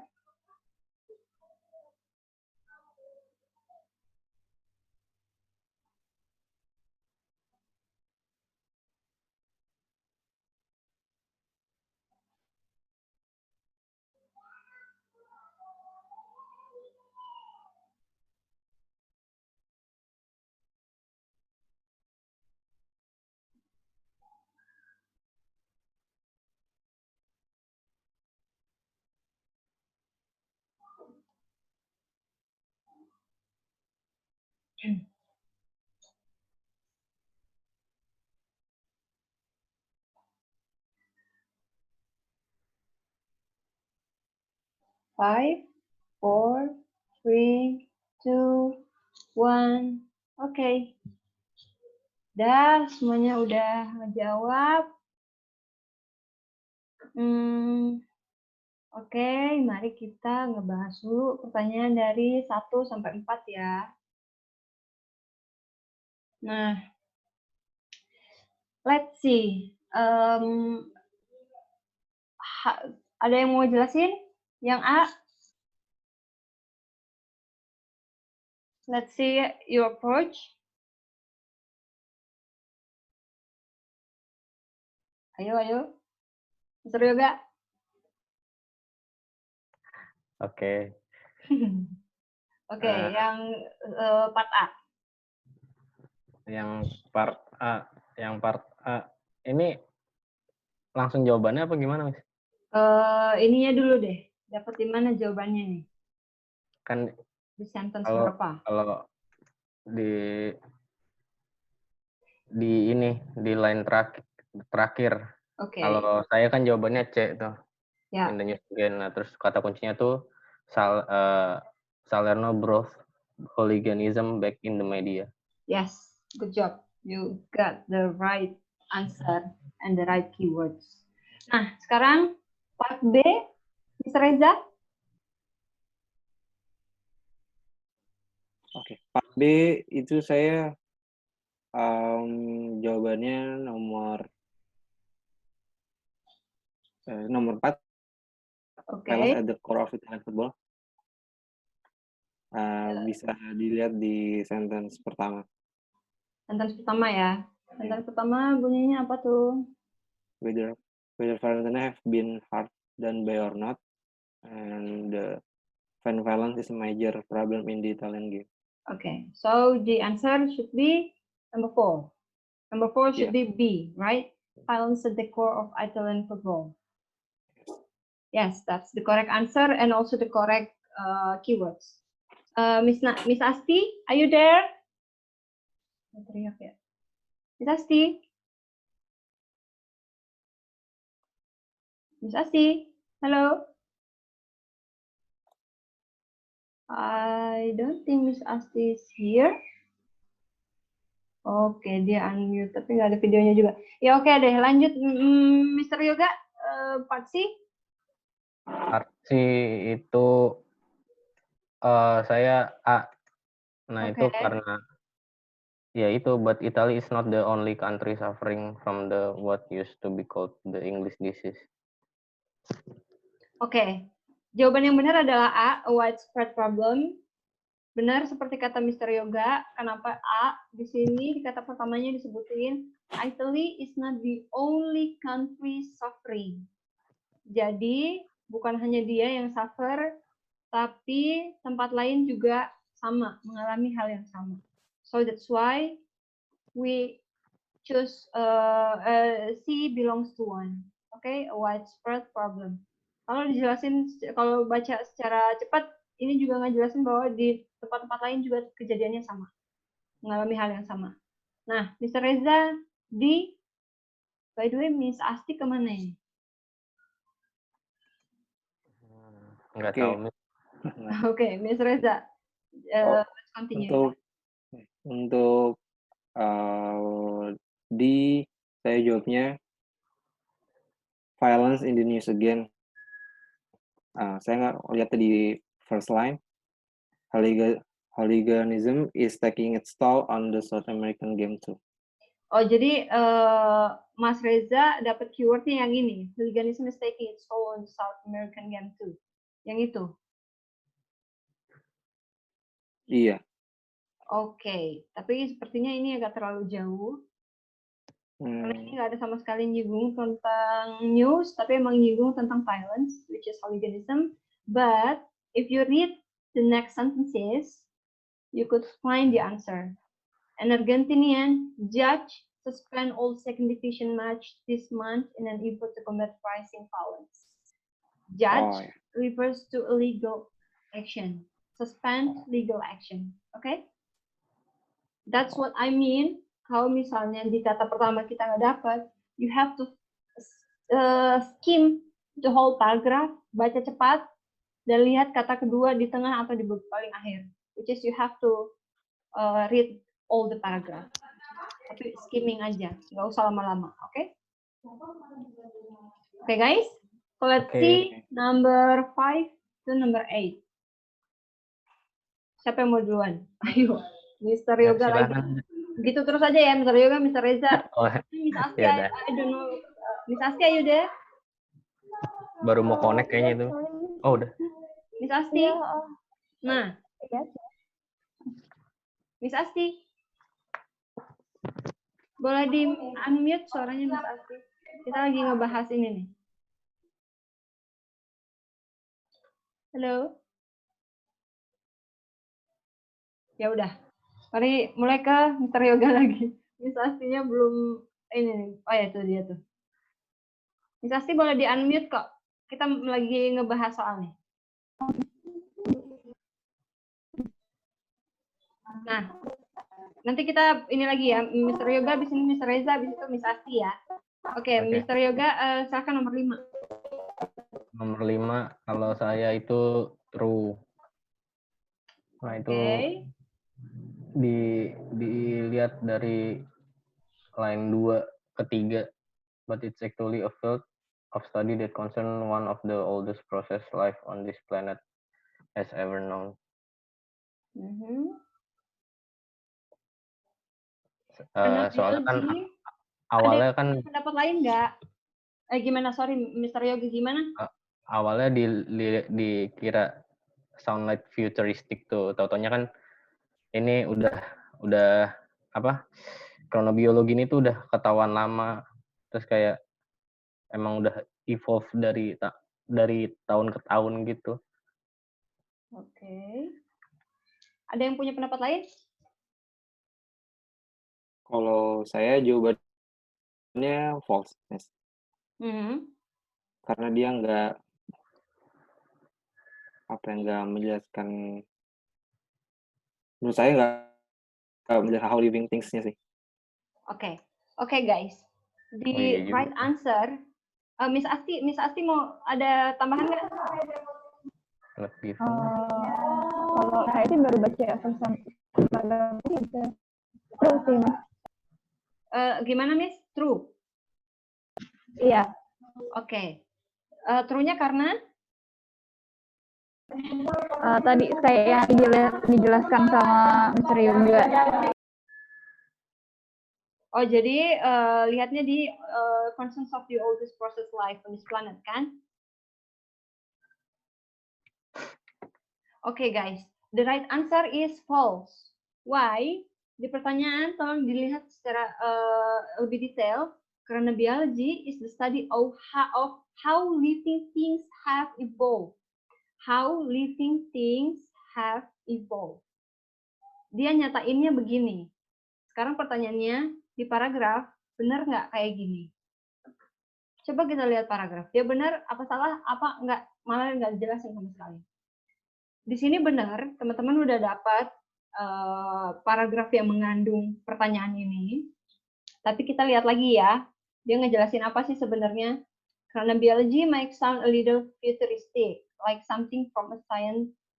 Five, four, three, two, one. Oke. Dah, semuanya udah ngejawab. Oke, mari kita ngebahas dulu pertanyaan dari 1 sampai 4 ya. Nah, let's see. Ada yang mau jelasin? Yang A? Let's see your approach. Ayo. Mr. Yoga. Oke. Oke, yang part A. Yang part A ini langsung jawabannya apa gimana, Mas? Ininya dulu deh. Dapat di mana jawabannya nih? Kan Di sentence kalau berapa? kalau di line terakhir. Oke. Kalau saya kan jawabannya C tuh. Ya. In the news again. Nah, terus kata kuncinya tuh Salerno brought hooliganism back in the media. Yes, good job. You got the right answer and the right keywords. Nah, sekarang part B, Mr. Reza. Oke, part B itu saya jawabannya nomor 4. Oke. Violence at the core of Italian football. Bisa dilihat di sentence pertama. Sentence pertama ya. Sentence pertama bunyinya apa tuh? Whether Fiorentina have been hard done by or not, and the fan violence is a major problem in the Italian game. Okay, so the answer should be number 4. Number 4 should be B, right? Violence at the core of Italian football. Yes, that's the correct answer and also the correct keywords. Miss Asti, are you there? Miss Asti? Miss Asti, hello? I don't think Miss Asti is here. Oke, dia unmute, tapi nggak ada videonya juga. Ya oke deh, lanjut. Mr. Yoga, part C? Part C itu saya A. Nah, itu karena ya itu, but Italy is not the only country suffering from the what used to be called the English disease. Oke, jawaban yang benar adalah A, a widespread problem. Benar seperti kata Mr. Yoga. Kenapa A? Di sini di kata pertamanya disebutin Italy is not the only country suffering. Jadi bukan hanya dia yang suffer, tapi tempat lain juga sama, mengalami hal yang sama. So that's why we choose C belongs to 1. Okay, a widespread problem. Kalau dijelasin, kalau baca secara cepat, ini juga ngejelasin bahwa di tempat-tempat lain juga kejadiannya sama, mengalami hal yang sama. Nah, Mr. Reza, by the way, Miss Asti kemana ini? Nggak tahu. Oke, Miss Reza, let's continue. Untuk saya jawabnya violence in the news again. Saya nggak lihat di first line. Hooliganism is taking its toll on the South American game too. Oh, jadi Mas Reza dapat keywordnya yang ini. Hooliganism is taking its toll on the South American game too. Yang itu? Iya. Oke, tapi sepertinya ini agak terlalu jauh. Karena ini nggak ada sama sekali nyinggung tentang news, tapi emang nyinggung tentang violence, which is hooliganism. But if you read the next sentences, you could find the answer. An Argentinian judge suspend all second division match this month in an effort to combat rising violence. Judge refers to a legal action. Suspend legal action. Okay? That's what I mean. Kalau misalnya di kata pertama kita nggak dapat, you have to skim the whole paragraph, baca cepat, dan lihat kata kedua di tengah atau di paling akhir. Which is you have to read all the paragraph. Tapi skimming aja, nggak usah lama-lama, oke? Okay, guys? So let's see number 5 to number 8. Siapa yang mau duluan? Ayo, Mr. Yoga lagi. Gitu terus aja ya, Mr. Yoga, Mr. Reza. Miss Asti, I don't know. Miss Asti, ayo deh. Baru mau connect kayaknya itu. Oh, udah. Miss Asti. Nah. Miss Asti. Boleh di unmute suaranya Miss Asti. Kita lagi ngebahas ini nih. Halo. Ya udah. Mari mulai ke Mr. Yoga lagi. Miss Astinya belum ini nih. Oh ya, itu dia tuh. Miss Asti boleh di unmute kok. Kita lagi ngebahas soalnya. Nah, nanti kita ini lagi ya, Mr. Yoga, habis ini Mr. Reza, habis itu Miss Asti ya. Oke. Mr. Yoga, silakan nomor 5. Nomor 5, kalau saya itu true. Nah, itu dilihat dari line 2 ke 3, but it's actually a field of study that concern one of the oldest process life on this planet has ever known. Soalnya kan awalnya kan pendapat lain nggak? Gimana? Sorry, Mr. Yogi, gimana? Awalnya dikira sound like futuristic tuh, taunya kan ini udah apa? Kronobiologi ini tuh udah ketahuan lama, terus kayak emang udah evolve dari tahun ke tahun gitu. Oke. Ada yang punya pendapat lain? Kalau saya jawabannya false. Yes. Karena dia nggak menjelaskan, menurut saya nggak menjelaskan how living things-nya sih. Oke, guys. The right answer, Miss Asti mau ada tambahan nggak? Kalau saya sih baru baca itu. True sih, Mas. Gimana, Miss? True? Iya. Oke. True-nya karena? Tadi saya dijelaskan sama Mr. Yoga. Oh, jadi lihatnya di concerns of the oldest process life on this planet, kan? Oke, guys. The right answer is false. Why? Di pertanyaan tolong dilihat secara lebih detail. Karena biology is the study of how living things have evolved. How living things have evolved. Dia nyatainnya begini. Sekarang pertanyaannya di paragraf, benar nggak kayak gini? Coba kita lihat paragraf. Dia benar, apa salah, apa nggak, malah nggak jelasin sama sekali. Di sini benar, teman-teman udah dapat paragraf yang mengandung pertanyaan ini. Tapi kita lihat lagi ya, dia ngejelasin apa sih sebenarnya. Karena biology might sound a little futuristic, like something from a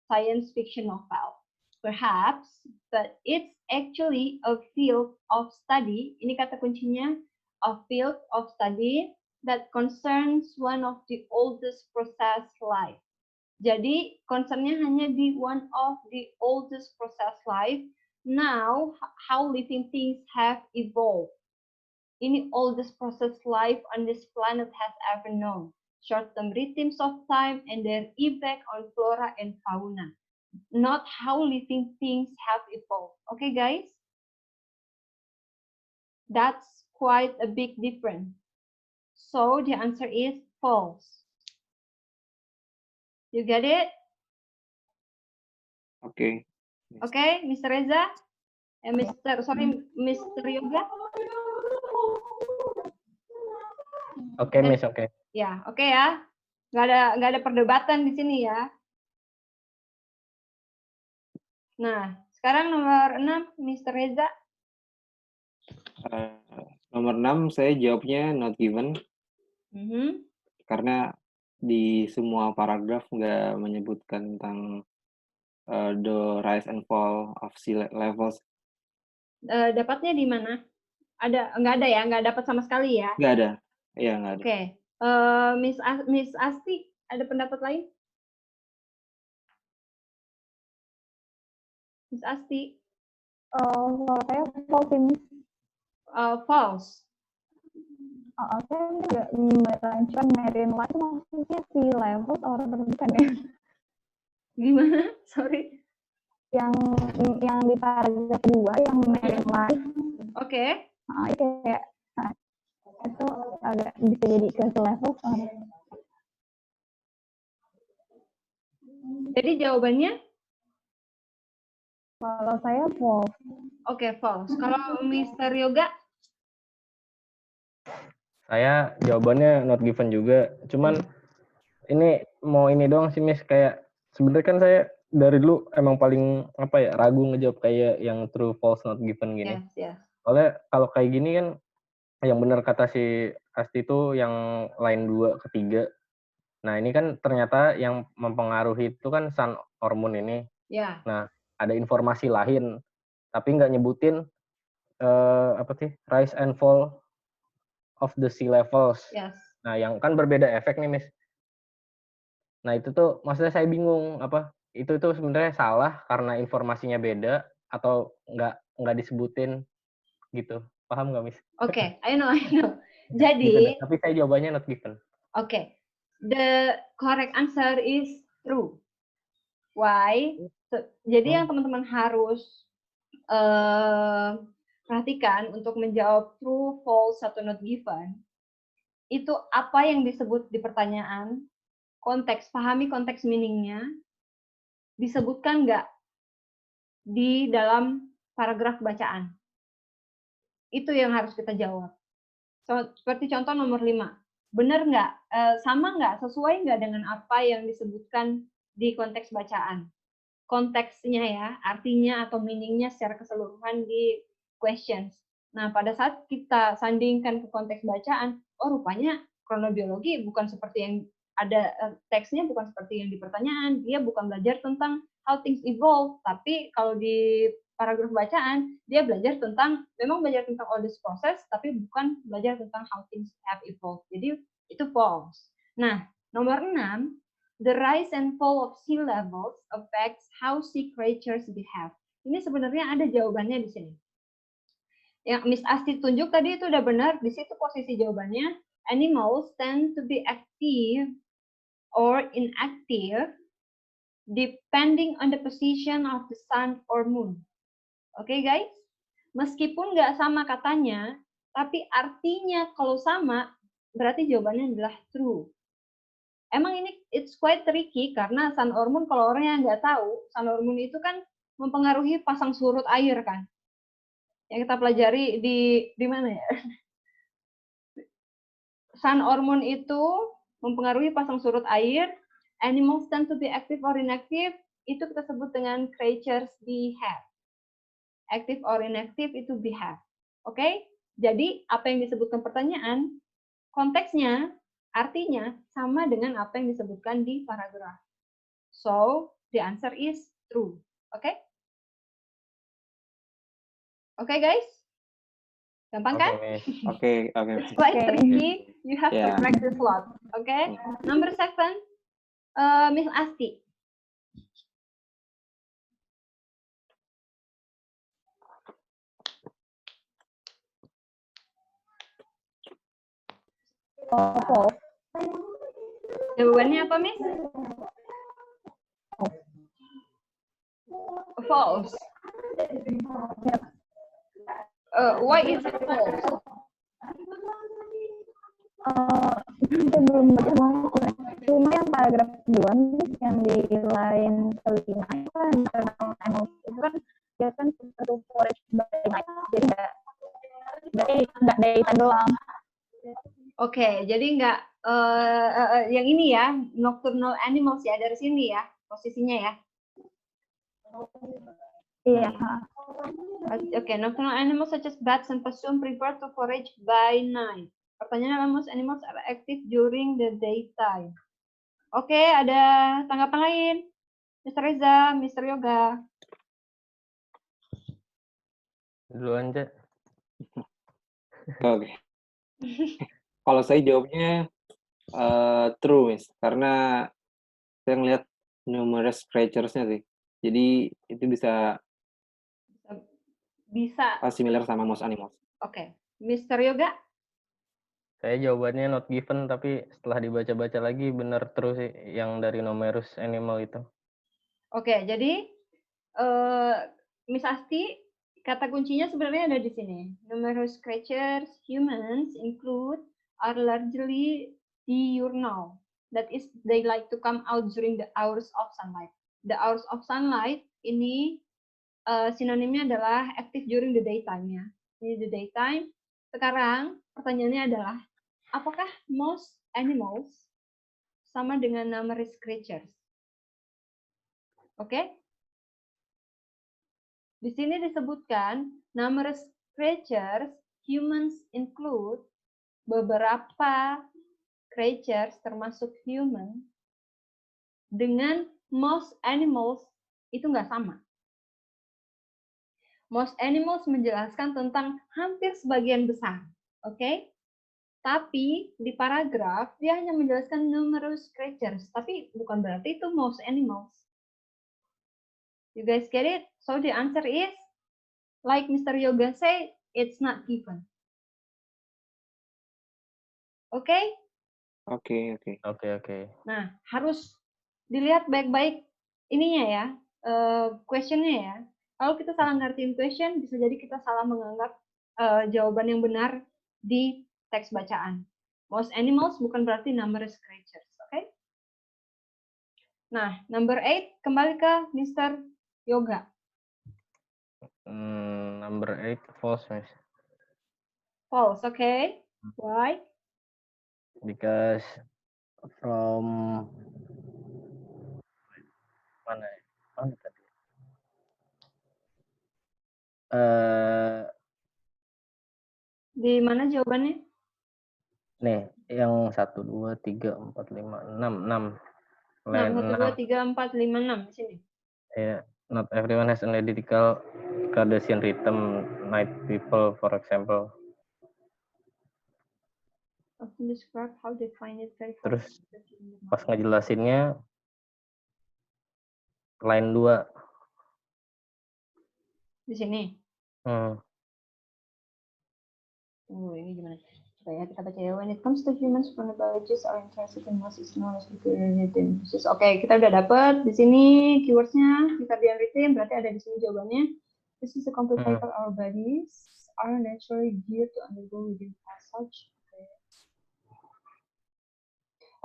science fiction novel. Perhaps, but it's actually a field of study. Ini kata kuncinya, a field of study that concerns one of the oldest process life. Jadi, concernnya hanya di one of the oldest process life. Now, how living things have evolved. Ini oldest process life on this planet has ever known. Short-term rhythms of time and their effect on flora and fauna. Not how living things have evolved. Okay, guys? That's quite a big difference. So, the answer is false. You get it? Oke. Oke, Mr. Reza? Mr. Yoga? Oke, Miss, oke. Ya, oke ya. Nggak ada perdebatan di sini ya. Nah, Sekarang nomor 6, Mr. Reza. Nomor 6 saya jawabnya not given. Karena di semua paragraf nggak menyebutkan tentang the rise and fall of sea levels. Dapatnya di mana? Nggak ada ya? Nggak dapat sama sekali ya? Nggak ada. Iya, nggak ada. Oke. Miss Asti, ada pendapat lain? Miss Asti? Kalau saya false ini. False. Saya nggak merancang marine life, maksudnya sea levels orang bukan ya? Gimana? Sorry. Yang di paragraf 2 yang marine life. Oke. Itu kayak itu agak bisa jadi ke sea levels. Jadi jawabannya? Kalau saya false. Oke, false. Kalau Mr. Yoga? Saya jawabannya not given juga. Cuman ini mau ini doang sih Miss, kayak sebenarnya kan saya dari dulu emang paling ragu ngejawab kayak yang true false not given gini. Yes. Soalnya kalau kayak gini kan yang benar kata si Asti itu yang line 2 ke 3. Nah, ini kan ternyata yang mempengaruhi itu kan sun hormone ini. Ya. Nah, ada informasi lain tapi nggak nyebutin rise and fall of the sea levels. Yes. Nah, yang kan berbeda efek nih, Miss. Nah, itu tuh maksudnya saya bingung itu sebenarnya salah karena informasinya beda atau nggak disebutin gitu. Paham nggak, Miss? Oke, I know. Jadi, gitu, tapi saya jawabannya not given. Oke. The correct answer is true. Why? Jadi yang teman-teman harus perhatikan untuk menjawab true, false, atau not given, itu apa yang disebut di pertanyaan, pahami konteks meaningnya, disebutkan nggak di dalam paragraf bacaan. Itu yang harus kita jawab. Seperti contoh nomor 5. Benar nggak? Sama nggak? Sesuai nggak dengan apa yang disebutkan di konteks bacaan? Konteksnya ya, artinya atau meaningnya secara keseluruhan di questions. Nah, pada saat kita sandingkan ke konteks bacaan, rupanya kronobiologi bukan seperti yang ada teksnya, bukan seperti yang di pertanyaan. Dia bukan belajar tentang how things evolve, tapi kalau di paragraf bacaan, dia memang belajar tentang all this process, tapi bukan belajar tentang how things have evolved. Jadi, itu false. Nah, nomor 6, the rise and fall of sea levels affects how sea creatures behave. Ini sebenarnya ada jawabannya di sini. Yang Miss Asti tunjuk tadi itu udah benar, di situ posisi jawabannya. Animals tend to be active or inactive depending on the position of the sun or moon. Oke, guys? Meskipun nggak sama katanya, tapi artinya kalau sama, berarti jawabannya adalah true. Emang ini it's quite tricky karena sun hormone, kalau orang yang nggak tahu, sun hormone itu kan mempengaruhi pasang surut air kan. Yang kita pelajari di mana ya? Sun hormone itu mempengaruhi pasang surut air. Animals tend to be active or inactive, itu kita sebut dengan creatures behave. Active or inactive itu behave. Oke? Jadi apa yang disebutkan pertanyaan, konteksnya, artinya sama dengan apa yang disebutkan di paragraf. So, the answer is true. Okay? Okay, guys? Gampang kan? Okay. It's quite tricky. You have to practice a lot. Okay? Number 7, Miss Asti. False. Jawabannya apa, Miss? False. Why is it false? Saya belum baca cuma yang paragraf 2 yang di line kelima itu kan itu kan dia kan satu forage by night, jadi nggak daytime doang. Oke, jadi nggak yang ini ya, nocturnal animals ya, dari sini ya posisinya ya. Iya. Okay, nocturnal animals such as bats and possum prefer to forage by night. Pertanyaannya, most animals are active during the daytime. Oke, ada tanggapan lain? Mr. Reza, Mr. Yoga. Duluan, Cek. Oke. Kalau saya jawabnya true, Miss. Karena saya ngeliat numerous creatures-nya sih. Jadi itu bisa similar sama most animals. Oke. Mr. Yoga? Saya jawabannya not given, tapi setelah dibaca-baca lagi benar true sih yang dari numerous animal itu. Oke, jadi Miss Asti, kata kuncinya sebenarnya ada di sini. Numerous creatures, humans include, are largely diurnal. That is, they like to come out during the hours of sunlight. The hours of sunlight ini sinonimnya adalah active during the daytime ya. Ini the daytime. Sekarang pertanyaannya adalah, apakah most animals sama dengan numerous creatures? Oke? Di sini disebutkan numerous creatures, humans include, beberapa creatures termasuk human, dengan most animals itu nggak sama. Most animals menjelaskan tentang hampir sebagian besar, oke? Tapi di paragraf dia hanya menjelaskan numerous creatures, tapi bukan berarti itu most animals. You guys get it? So the answer is, like Mr. Yoga said, it's not given. Oke? Oke. Nah, harus dilihat baik-baik ininya ya, questionnya ya. Kalau kita salah ngertiin question, bisa jadi kita salah menganggap jawaban yang benar di teks bacaan. Most animals bukan berarti numerous creatures, oke? Nah, number 8, kembali ke Mr. Yoga. Number 8, false, Miss. False, okay. Why? Because from mana tadi? Di mana jawabannya? Nih, yang 1, 2, 3, 4, 5, 6. 1, 2, 3, 4, 5, 6 di sini. Yeah, not everyone has an identical Cardassian rhythm. Night people, for example. Often describe how they find it very hard. Terus pas ngejelasinnya line 2. Di sini. Ini gimana? Coba ya kita baca ya. When it comes to humans, biologists are interested in what is known as circadian rhythm. Oke, kita udah dapat di sini keywordsnya circadian rhythm, berarti ada di sini jawabannya. This is a complete cycle our bodies are naturally geared to undergo within passage.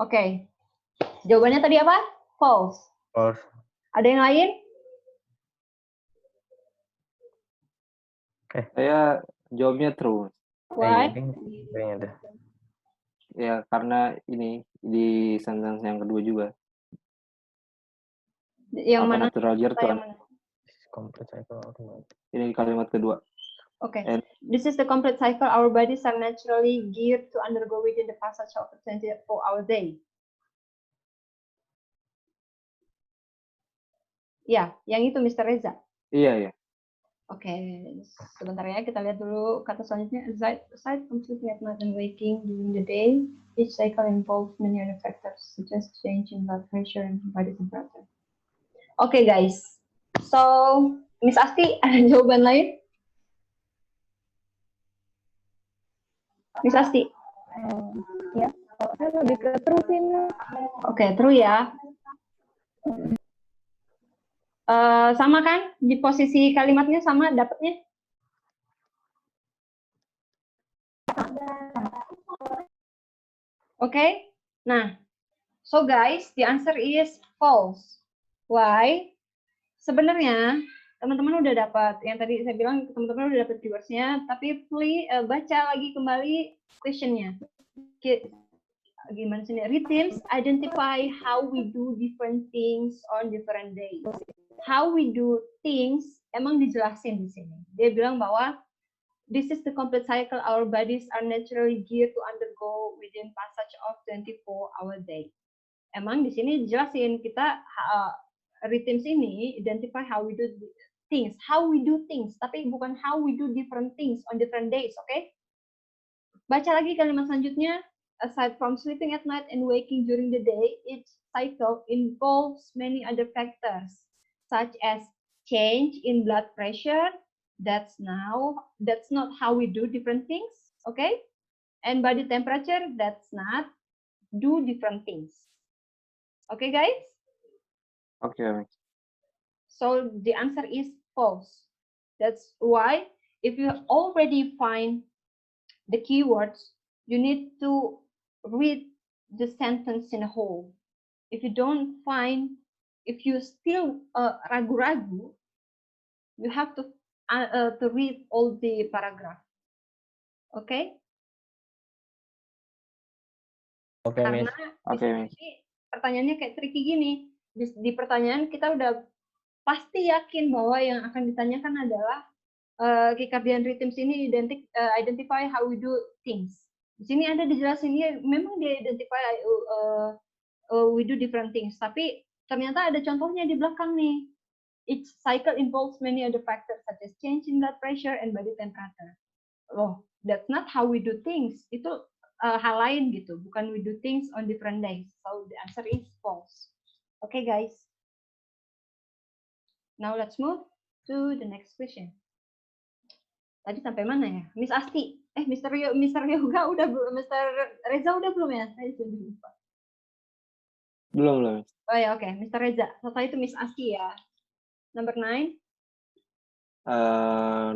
Oke. Jawabannya tadi apa? False. False. Ada yang lain? Oke. Saya jawabnya true. Why? Ya, karena ini di sentence yang kedua juga. Yang mana? Natural gear to Complete cycle. Ini kalimat kedua. Okay. This is the complete cycle our bodies are naturally geared to undergo within the passage of a 24-hour day. Ya, yang itu Mr. Reza. Iya. Oke, sebentar ya, kita lihat dulu kata selanjutnya. Aside from sleeping at night and waking during the day, each cycle involves many other factors, such as change in blood pressure and body temperature. Oke, guys. So, Miss Asti, ada jawaban lain? Miss Asti? Ya, saya lebih ke true sih. Oke, true ya. Sama kan? Di posisi kalimatnya sama dapatnya? Oke. Nah, so guys, the answer is false. Why? Sebenarnya teman-teman udah dapat yang tadi saya bilang, teman-teman udah dapat keywords-nya, tapi please baca lagi kembali question-nya. Gimana sih? Rhythms identify how we do different things on different days. How we do things emang dijelasin di sini. Dia bilang bahwa this is the complete cycle our bodies are naturally geared to undergo within passage of 24-hour day. Emang di sini dijelasin kita rhythms ini identify how we do things, tapi bukan how we do different things on different days, oke? Baca lagi kalimat selanjutnya. Aside from sleeping at night and waking during the day, each cycle involves many other factors, such as change in blood pressure. That's not how we do different things, okay? And body temperature, that's not do different things. Okay, guys? Okay. So the answer is false. That's why if you already find the keywords, you need to read the sentence in a whole. If you don't find, if you still ragu-ragu, you have to read all the paragraph. Okay? Oke, Karena Miss. ini pertanyaannya kayak tricky gini. Di pertanyaan kita udah pasti yakin bahwa yang akan ditanyakan adalah circadian rhythms ini identify how we do things. Di sini ada dijelasin ya, memang dia identify we do different things, tapi ternyata ada contohnya di belakang nih. Each cycle involves many other factors such as change in blood pressure and body temperature. Oh, that's not how we do things. Itu hal lain gitu, bukan we do things on different days. So the answer is false. Okay, guys. Now let's move to the next question. Tadi sampai mana ya? Miss Asti. Mr. Yoga udah belum? Mr. Reza udah belum ya? Saya sudah lupa. Belum. Oh ya, oke. Mr. Reza. Setelah itu Miss Asti ya. Number 9.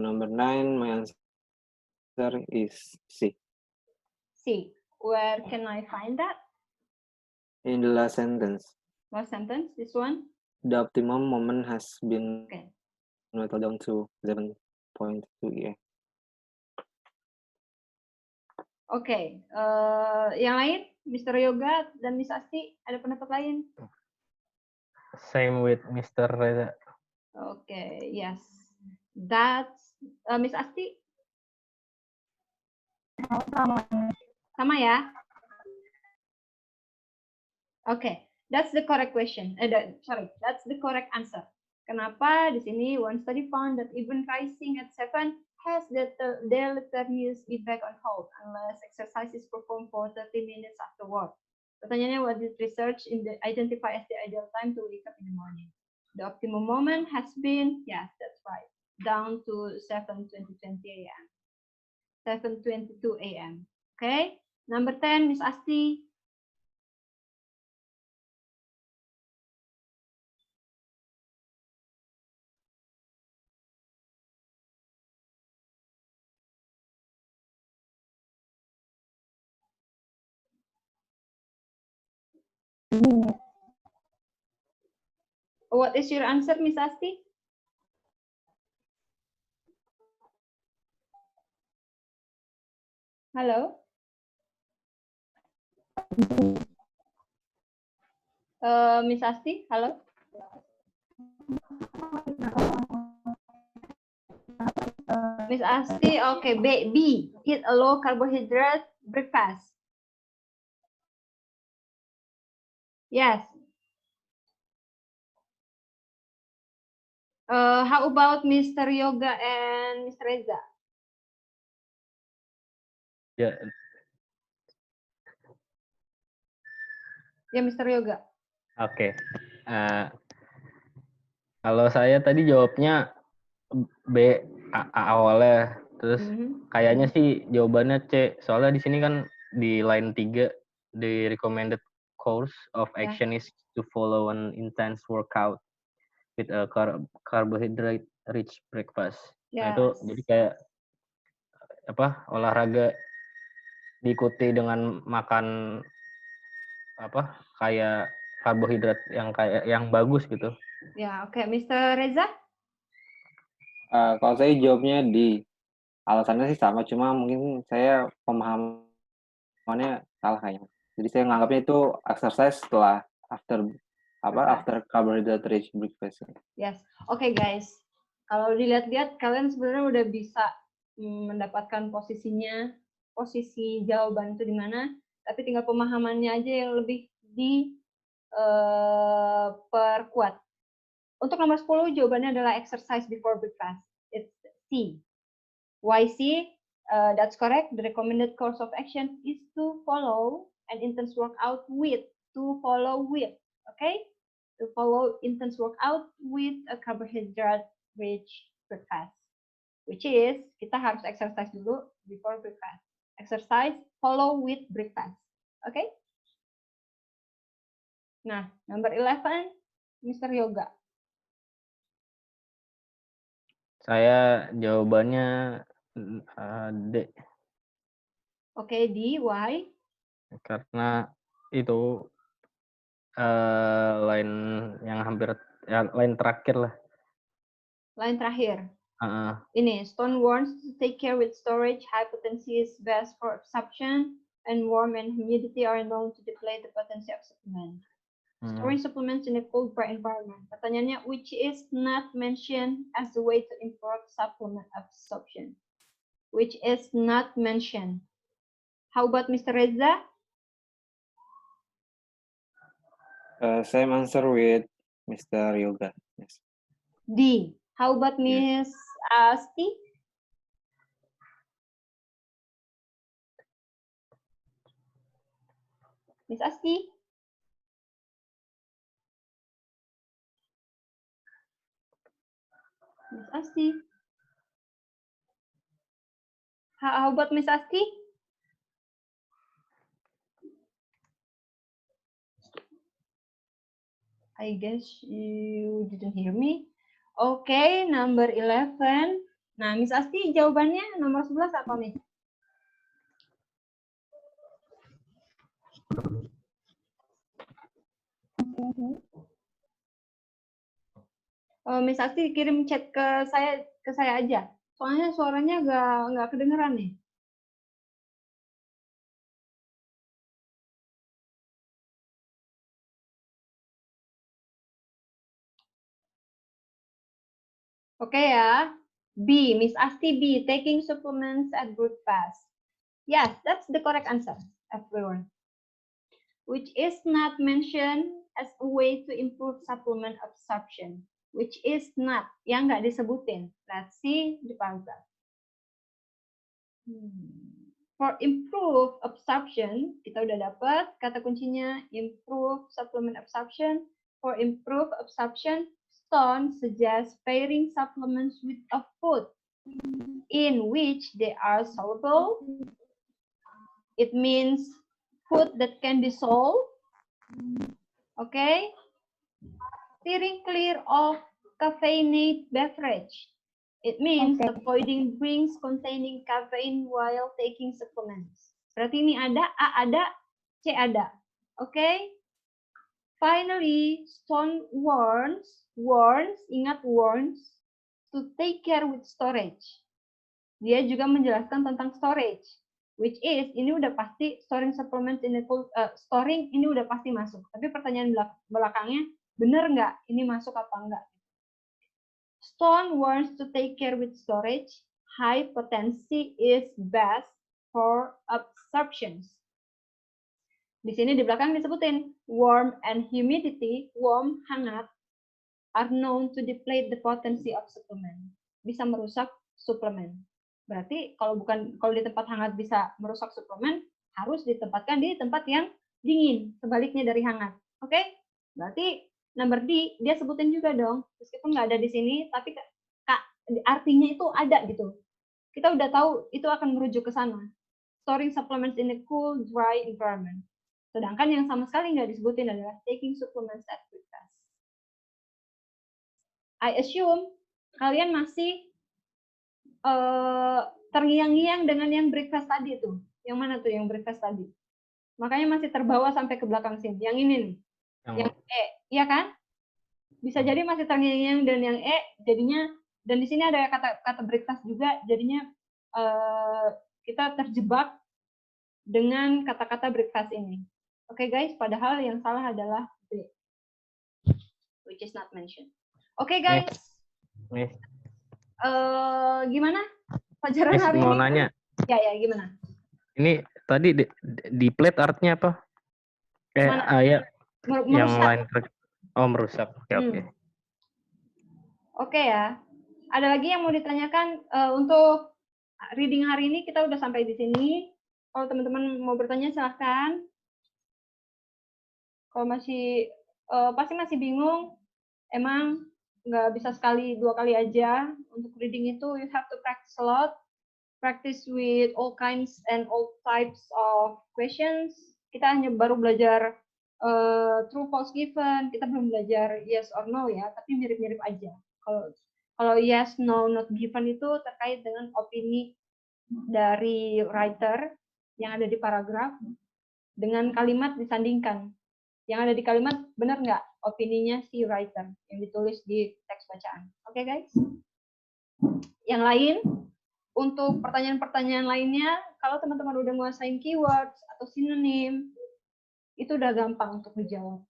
Number 9, my answer is C. C. Where can I find that? In the last sentence. Last sentence, this one? The optimum moment has been whittled down to 11.2 EA. Oke. Yang lain? Mr. Yoga dan Miss Asti, ada pendapat lain? Same with Mr. Reza. Okay, yes. That's Miss Asti? Sama ya? Okay, that's the correct question. That's the correct answer. Kenapa di sini one study found that even rising at 7 has the deleterious effect on health unless exercise is performed for 30 minutes afterward. Pertanyaannya, what did research identify as the ideal time to wake up in the morning? The optimum moment has been, yes, that's right, down to 7:22 a.m. 7:22 a.m. Okay, number 10, Miss Asti. What is your answer, Miss Asti? Halo? Miss Asti, halo? Miss Asti, okay, B. Eat a low carbohydrate breakfast. Yes. How about Mr. Yoga and Mr. Reza? Ya. Ya, Mr. Yoga. Oke. Kalau saya tadi jawabnya B awalnya, terus kayaknya sih jawabannya C. Soalnya di sini kan di line 3, the recommended course of action is to follow an intense workout with a carbohydrate rich breakfast. Nah itu jadi kayak olahraga diikuti dengan makan kayak karbohidrat yang bagus gitu. Ya, oke. Mr. Reza? Kalau saya jawabnya di alasannya sih sama, cuma mungkin saya pemahamannya salah kayaknya. Jadi saya menganggapnya itu exercise setelah after carbohydrate rich breakfast. Yes. Okay, guys. Kalau dilihat-lihat, kalian sebenarnya udah bisa mendapatkan posisinya, posisi jawaban itu di mana, tapi tinggal pemahamannya aja yang lebih perkuat. Untuk nomor 10, jawabannya adalah exercise before breakfast. It's C. Why C? That's correct. The recommended course of action is to follow an intense workout with. To follow with. Okay? To follow intense workout with a carbohydrate-rich breakfast. Which is, kita harus exercise dulu before breakfast. Exercise, follow with breakfast. Okay? Nah, number 11, Mr. Yoga. Saya jawabannya D. Oke, D. Why? Karena itu line yang hampir, ya, line terakhir lah. Line terakhir. Ini, Stone warns to take care with storage. High potency is best for absorption, and warm and humidity are known to deplete the potency of supplement. Storing supplements in a cold, dry environment. Pertanyaannya, which is not mentioned as the way to improve supplement absorption. Which is not mentioned. How about Mr. Reza? Same answer with Mr. Yoga. Yes. D. How about Miss Asti? Miss Asti? Miss Asti? How about Miss Asti? I guess you didn't hear me. Okay, number 11. Nah, Miss Asti jawabannya nomor 11 apa, Miss? Miss Asti kirim chat ke saya aja. Soalnya suaranya nggak kedengeran nih. Oke ya. B, Miss Asti B, taking supplements at breakfast. Yes, that's the correct answer, everyone. Which is not mentioned as a way to improve supplement absorption. Which is not, yang nggak disebutin. Let's see the paragraph. For improve absorption, kita udah dapat kata kuncinya improve supplement absorption. For improve absorption, Stone suggests pairing supplements with a food in which they are soluble. It means food that can dissolve. Okay. Steering clear of caffeinated beverage. It means avoiding drinks containing caffeine while taking supplements. Berarti ini ada, A ada, C ada. Okay. Finally, Stone warns, ingat warns, to take care with storage. Dia juga menjelaskan tentang storage, which is, ini udah pasti storing supplements in the cold, storing ini udah pasti masuk. Tapi pertanyaan belakangnya, bener nggak ini masuk apa enggak? Stone warns to take care with storage. High potency is best for absorptions. Di sini di belakang disebutin warm and humidity, warm, hangat, are known to deplete the potency of supplement. Bisa merusak suplemen. Berarti kalau di tempat hangat bisa merusak suplemen, harus ditempatkan di tempat yang dingin, sebaliknya dari hangat. Oke? Berarti number D dia sebutin juga dong, meskipun nggak ada di sini, tapi artinya itu ada gitu. Kita udah tahu itu akan merujuk ke sana. Storing supplements in a cool, dry environment. Sedangkan yang sama sekali nggak disebutin adalah taking supplements at breakfast. I assume kalian masih terngiang-ngiang dengan yang breakfast tadi tuh. Yang mana tuh yang breakfast tadi? Makanya masih terbawa sampai ke belakang sini. Yang ini nih. Yang E, iya kan? Bisa jadi masih terngiang-ngiang dan yang E jadinya, dan di sini ada kata breakfast juga, jadinya kita terjebak dengan kata-kata breakfast ini. Oke guys, padahal yang salah adalah B, which is not mentioned. Oke guys. Gimana pelajaran Miss, hari mau ini? nanya. Ya, gimana? Ini tadi di plate artnya apa? Mana? Ya, yang Merusak. lain. Oh, merusak. Oke. Oke ya. Ada lagi yang mau ditanyakan untuk reading hari ini? Kita udah sampai di sini. Kalau teman-teman mau bertanya silahkan. Kalau masih pasti masih bingung, emang nggak bisa sekali 2 kali aja. Untuk reading itu you have to practice a lot. Practice with all kinds and all types of questions. Kita hanya baru belajar true false given, kita belum belajar yes or no ya, tapi mirip-mirip aja. Kalau yes, no, not given itu terkait dengan opini dari writer yang ada di paragraf dengan kalimat disandingkan. Yang ada di kalimat benar nggak opininya si writer yang ditulis di teks bacaan. Oke, guys? Yang lain, untuk pertanyaan-pertanyaan lainnya, kalau teman-teman udah nguasain keywords atau sinonim, itu udah gampang untuk dijawab.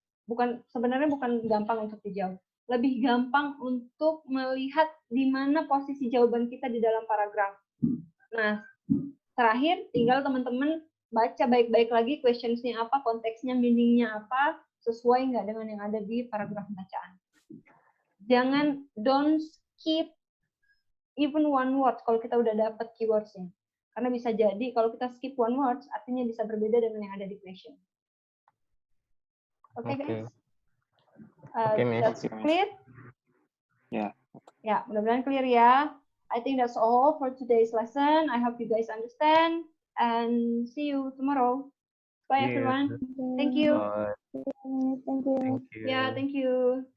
Sebenarnya bukan gampang untuk dijawab. Lebih gampang untuk melihat di mana posisi jawaban kita di dalam paragraf. Nah, terakhir tinggal teman-teman baca baik-baik lagi questionsnya apa, konteksnya, meaningnya apa, sesuai nggak dengan yang ada di paragraf bacaan. Don't skip even one word kalau kita udah dapat keywordsnya. Karena bisa jadi kalau kita skip one word, artinya bisa berbeda dengan yang ada di question. Oke, guys? That's clear? Yeah. Ya, mudah-mudahan clear ya. I think that's all for today's lesson. I hope you guys understand. And see you tomorrow. Bye, everyone. Thank you. Bye. Thank you. Yeah, thank you.